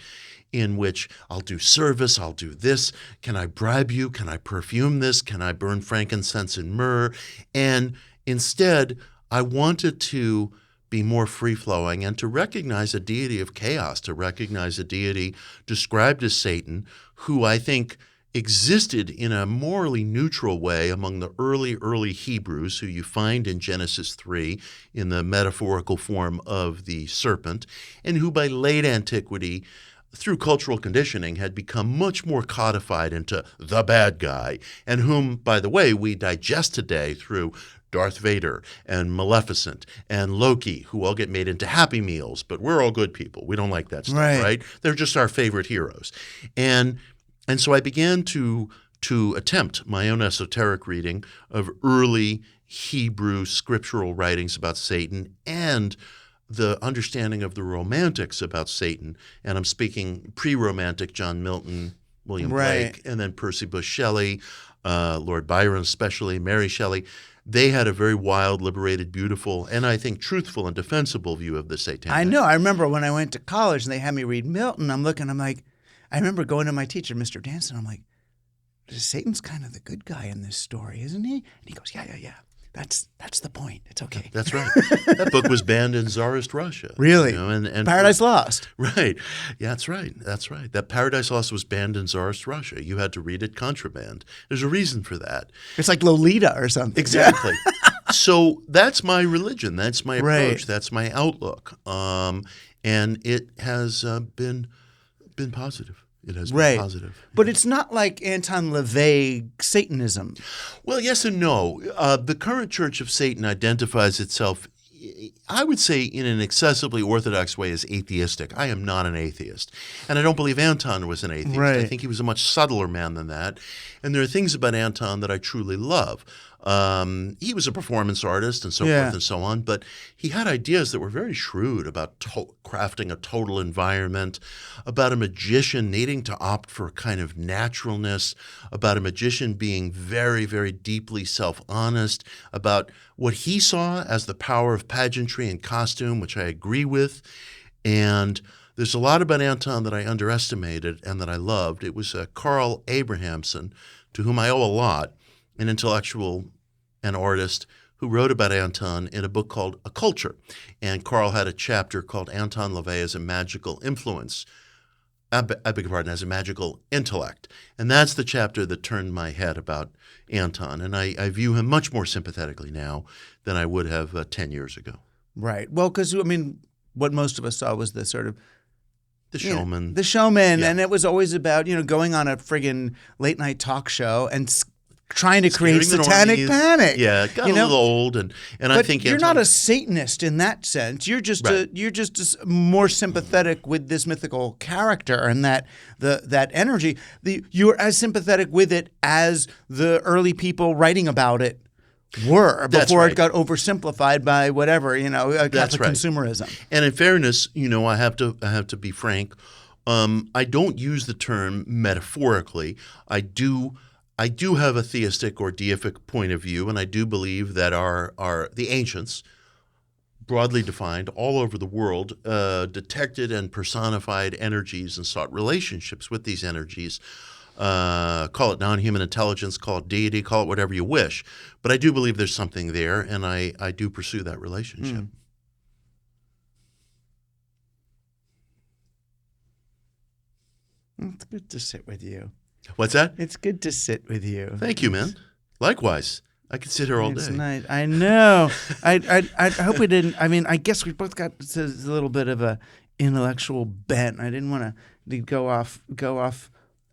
[SPEAKER 2] in which I'll do service, I'll do this, can I bribe you, can I perfume this, can I burn frankincense and myrrh? And instead, I wanted to be more free-flowing and to recognize a deity of chaos, to recognize a deity described as Satan, who I think existed in a morally neutral way among the early Hebrews, who you find in Genesis 3 in the metaphorical form of the serpent, and who by late antiquity, through cultural conditioning, had become much more codified into the bad guy, and whom, by the way, we digest today through Darth Vader and Maleficent and Loki, who all get made into Happy Meals, but we're all good people. We don't like that stuff, right? They're just our favorite heroes. And so I began to attempt my own esoteric reading of early Hebrew scriptural writings about Satan and the understanding of the Romantics about Satan. And I'm speaking pre-Romantic, John Milton, William Blake, and then Percy Bysshe Shelley, Lord Byron especially, Mary Shelley. They had a very wild, liberated, beautiful, and I think truthful and defensible view of the satanic.
[SPEAKER 1] I know. I remember when I went to college and they had me read Milton, I'm like, I remember going to my teacher, Mr. Danson, I'm like, Satan's kind of the good guy in this story, isn't he? And he goes, yeah. That's the point. It's okay.
[SPEAKER 2] That's right. That book was banned in Tsarist Russia.
[SPEAKER 1] Really? And Paradise Lost.
[SPEAKER 2] Right. Yeah, that's right. That Paradise Lost was banned in Tsarist Russia. You had to read it contraband. There's a reason for that.
[SPEAKER 1] It's like Lolita or something.
[SPEAKER 2] Exactly. So that's my religion. That's my approach. That's my outlook. And it has been positive. It has been positive.
[SPEAKER 1] But it's not like Anton LaVey Satanism.
[SPEAKER 2] Well, yes and no. The current Church of Satan identifies itself, I would say, in an excessively orthodox way as atheistic. I am not an atheist. And I don't believe Anton was an atheist. I think he was a much subtler man than that. And there are things about Anton that I truly love. He was a performance artist and so forth and so on, but he had ideas that were very shrewd about crafting a total environment, about a magician needing to opt for a kind of naturalness, about a magician being very, very deeply self-honest, about what he saw as the power of pageantry and costume, which I agree with. And there's a lot about Anton that I underestimated and that I loved. It was Carl Abrahamson, to whom I owe a lot, an intellectual and artist who wrote about Anton in a book called Occult. And Carl had a chapter called Anton LaVey as a Magical Influence. I beg your pardon, as a magical intellect. And that's the chapter that turned my head about Anton. And I view him much more sympathetically now than I would have 10 years ago.
[SPEAKER 1] Right. Well, because, I mean, what most of us saw was the sort of
[SPEAKER 2] the showman.
[SPEAKER 1] The showman. Yeah. And it was always about, going on a friggin' late night talk show and trying to create satanic panic.
[SPEAKER 2] Yeah, it got a little old, and I think
[SPEAKER 1] you're not a Satanist in that sense. You're just more sympathetic with this mythical character and that energy. You're as sympathetic with it as the early people writing about it were before it got oversimplified by whatever Catholic consumerism.
[SPEAKER 2] And in fairness, I have to be frank. I don't use the term metaphorically. I do have a theistic or deific point of view, and I do believe that the ancients, broadly defined all over the world, detected and personified energies and sought relationships with these energies. Call it non-human intelligence, call it deity, call it whatever you wish. But I do believe there's something there, and I do pursue that relationship.
[SPEAKER 1] It's good to sit with you.
[SPEAKER 2] What's that?
[SPEAKER 1] It's good to sit with you.
[SPEAKER 2] Thank you, man. Likewise. I could sit here all day.
[SPEAKER 1] It's nice. I know. I hope we didn't. I mean, I guess we both got a little bit of a intellectual bent. I didn't want to go off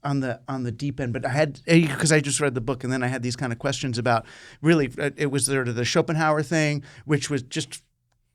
[SPEAKER 1] on the deep end, but I had, because I just read the book and then I had these kind of questions about, really, it was sort of the Schopenhauer thing, which was just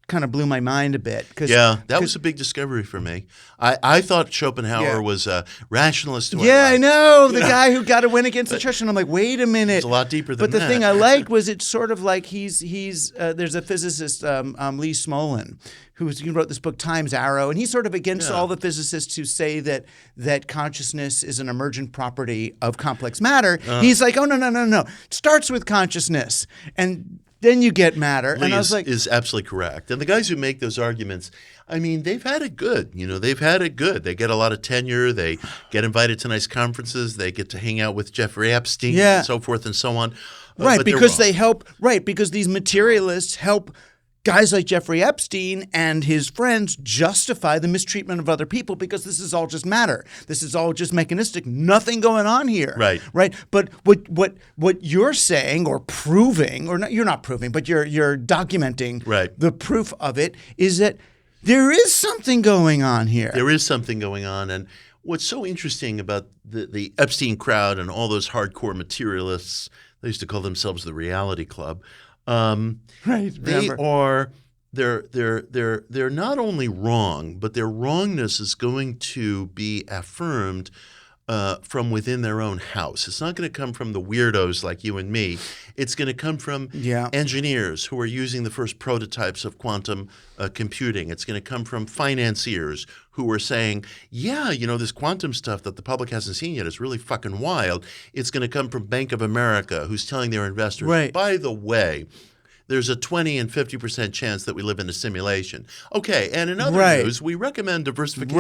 [SPEAKER 1] kind of blew my mind a bit.
[SPEAKER 2] That was a big discovery for me. I thought Schopenhauer was a rationalist.
[SPEAKER 1] I know. The guy who got to win against the church. And I'm like, wait a minute.
[SPEAKER 2] It's a lot deeper than that.
[SPEAKER 1] But the thing I liked was it's sort of like there's a physicist, Lee Smolin, who wrote this book, Time's Arrow, and he's sort of against all the physicists who say that consciousness is an emergent property of complex matter. He's like, oh, no. It starts with consciousness. And then you get matter.
[SPEAKER 2] Lee
[SPEAKER 1] and I was like,
[SPEAKER 2] is absolutely correct. And the guys who make those arguments, I mean, they've had it good. They've had it good. They get a lot of tenure. They get invited to nice conferences. They get to hang out with Jeffrey Epstein and so forth and so on.
[SPEAKER 1] Right, because they help. Right, because these materialists help guys like Jeffrey Epstein and his friends justify the mistreatment of other people because this is all just matter. This is all just mechanistic. Nothing going on here.
[SPEAKER 2] Right.
[SPEAKER 1] Right. But what you're saying or proving, or not, you're not proving, but you're documenting the proof of it is that there is something going on here.
[SPEAKER 2] There is something going on. And what's so interesting about the Epstein crowd and all those hardcore materialists, they used to call themselves the Reality Club. They're not only wrong, but their wrongness is going to be affirmed from within their own house. It's not going to come from the weirdos like you and me. It's going to come from engineers who are using the first prototypes of quantum computing. It's going to come from financiers who are saying, this quantum stuff that the public hasn't seen yet is really fucking wild. It's going to come from Bank of America, who's telling their investors, by the way, there's a 20 and 50% chance that we live in a simulation. Okay, and in other news, we recommend diversification.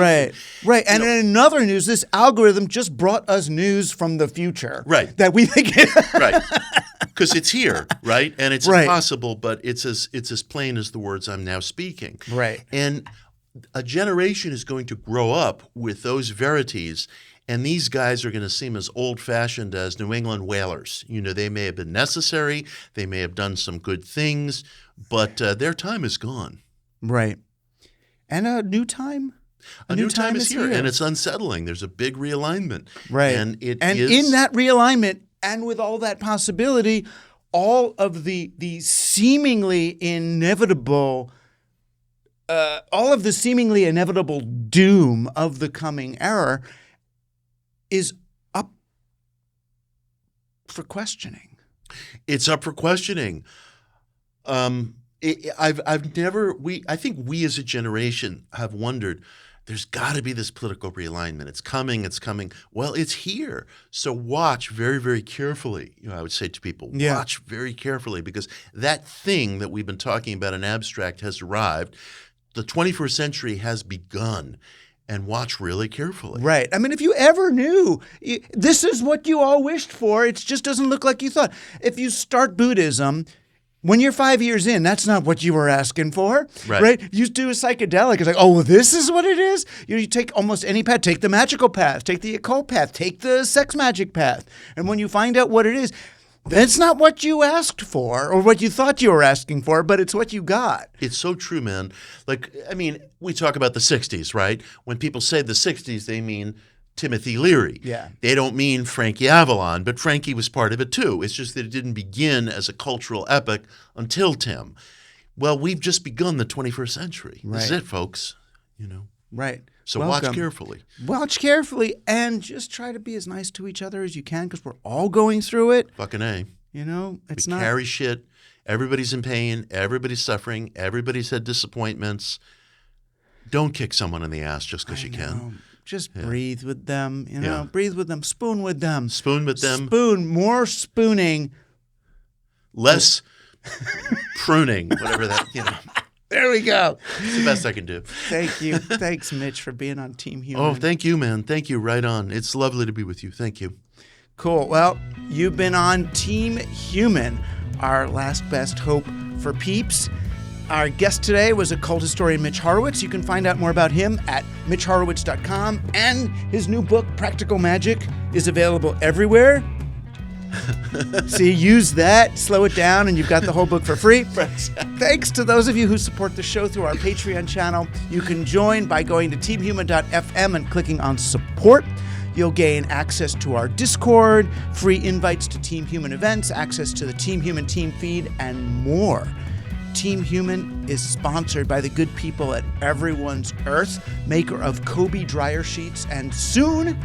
[SPEAKER 1] Right. And in another news, this algorithm just brought us news from the future.
[SPEAKER 2] Right.
[SPEAKER 1] That we think
[SPEAKER 2] Right. Because it's here, right? And it's impossible, but it's as plain as the words I'm now speaking.
[SPEAKER 1] Right.
[SPEAKER 2] And a generation is going to grow up with those verities. And these guys are going to seem as old-fashioned as New England whalers. They may have been necessary. They may have done some good things, but their time is gone.
[SPEAKER 1] Right. And a new time?
[SPEAKER 2] A new time is here, and it's unsettling. There's a big realignment.
[SPEAKER 1] Right.
[SPEAKER 2] And
[SPEAKER 1] in that realignment, and with all that possibility, all of the seemingly inevitable doom of the coming era is up for questioning.
[SPEAKER 2] It's up for questioning. I think we as a generation have wondered, there's got to be this political realignment. It's coming. Well, it's here. So watch very, very carefully. I would say to people, watch very carefully, because that thing that we've been talking about in abstract has arrived. The 21st century has begun. And watch really carefully.
[SPEAKER 1] Right. I mean, if you ever knew, this is what you all wished for, it just doesn't look like you thought. If you start Buddhism, when you're 5 years in, that's not what you were asking for, right? You do a psychedelic, it's like, oh, well, this is what it is? You take almost any path, take the magical path, take the occult path, take the sex magic path. And when you find out what it is, that's not what you asked for or what you thought you were asking for, but it's what you got.
[SPEAKER 2] It's so true, man. We talk about the 60s, right? When people say the 60s, they mean Timothy Leary.
[SPEAKER 1] Yeah.
[SPEAKER 2] They don't mean Frankie Avalon, but Frankie was part of it too. It's just that it didn't begin as a cultural epic until Tim. Well, we've just begun the 21st century.
[SPEAKER 1] Right.
[SPEAKER 2] This is it, folks.
[SPEAKER 1] Right.
[SPEAKER 2] So
[SPEAKER 1] Welcome.
[SPEAKER 2] watch carefully.
[SPEAKER 1] Watch carefully and just try to be as nice to each other as you can, because we're all going through it.
[SPEAKER 2] Fucking A.
[SPEAKER 1] It's
[SPEAKER 2] we
[SPEAKER 1] not.
[SPEAKER 2] carry shit. Everybody's in pain. Everybody's suffering. Everybody's had disappointments. Don't kick someone in the ass just because you can.
[SPEAKER 1] Just breathe with them, breathe with them, spoon with them.
[SPEAKER 2] Spoon with them.
[SPEAKER 1] More spooning.
[SPEAKER 2] Less pruning, whatever that,
[SPEAKER 1] There we go.
[SPEAKER 2] It's the best I can do.
[SPEAKER 1] Thank you. Thanks, Mitch, for being on Team Human.
[SPEAKER 2] Oh, thank you, man. Thank you. Right on. It's lovely to be with you. Thank you.
[SPEAKER 1] Cool. Well, you've been on Team Human, our last best hope for peeps. Our guest today was occult historian Mitch Horowitz. You can find out more about him at mitchhorowitz.com, and his new book, Practical Magic, is available everywhere. See, use that, slow it down, and you've got the whole book for free. Thanks to those of you who support the show through our Patreon channel. You can join by going to teamhuman.fm and clicking on support. You'll gain access to our Discord, free invites to Team Human events, access to the Team Human team feed, and more. Team Human is sponsored by the good people at Everyone's Earth, maker of Kobe dryer sheets, and soon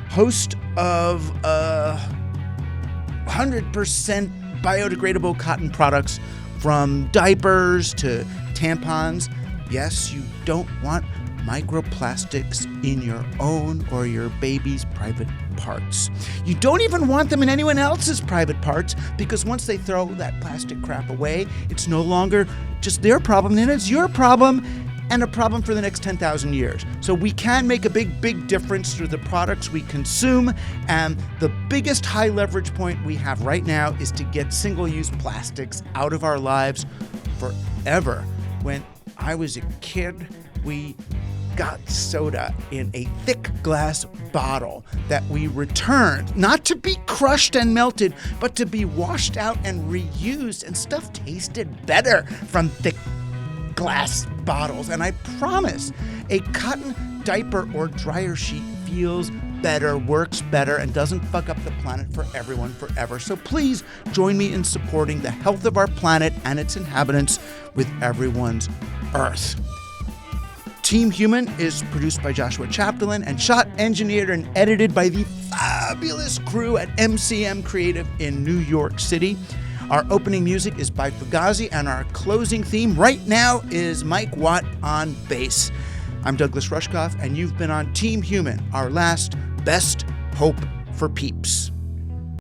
[SPEAKER 1] host of 100% biodegradable cotton products, from diapers to tampons. Yes, you don't want microplastics in your own or your baby's private parts. You don't even want them in anyone else's private parts, because once they throw that plastic crap away, it's no longer just their problem, then it's your problem, and a problem for the next 10,000 years. So we can make a big, big difference through the products we consume, and the biggest high leverage point we have right now is to get single-use plastics out of our lives forever. When I was a kid, we got soda in a thick glass bottle that we returned, not to be crushed and melted, but to be washed out and reused, and stuff tasted better from thick glass bottles. And I promise, a cotton diaper or dryer sheet feels better, works better, and doesn't fuck up the planet for everyone forever. So please join me in supporting the health of our planet and its inhabitants with Everyone's Earth. Team Human is produced by Joshua Chapdelaine and shot, engineered, and edited by the fabulous crew at MCM Creative in New York City. Our opening music is by Fugazi, and our closing theme right now is Mike Watt on bass. I'm Douglas Rushkoff, and you've been on Team Human, our last best hope for peeps.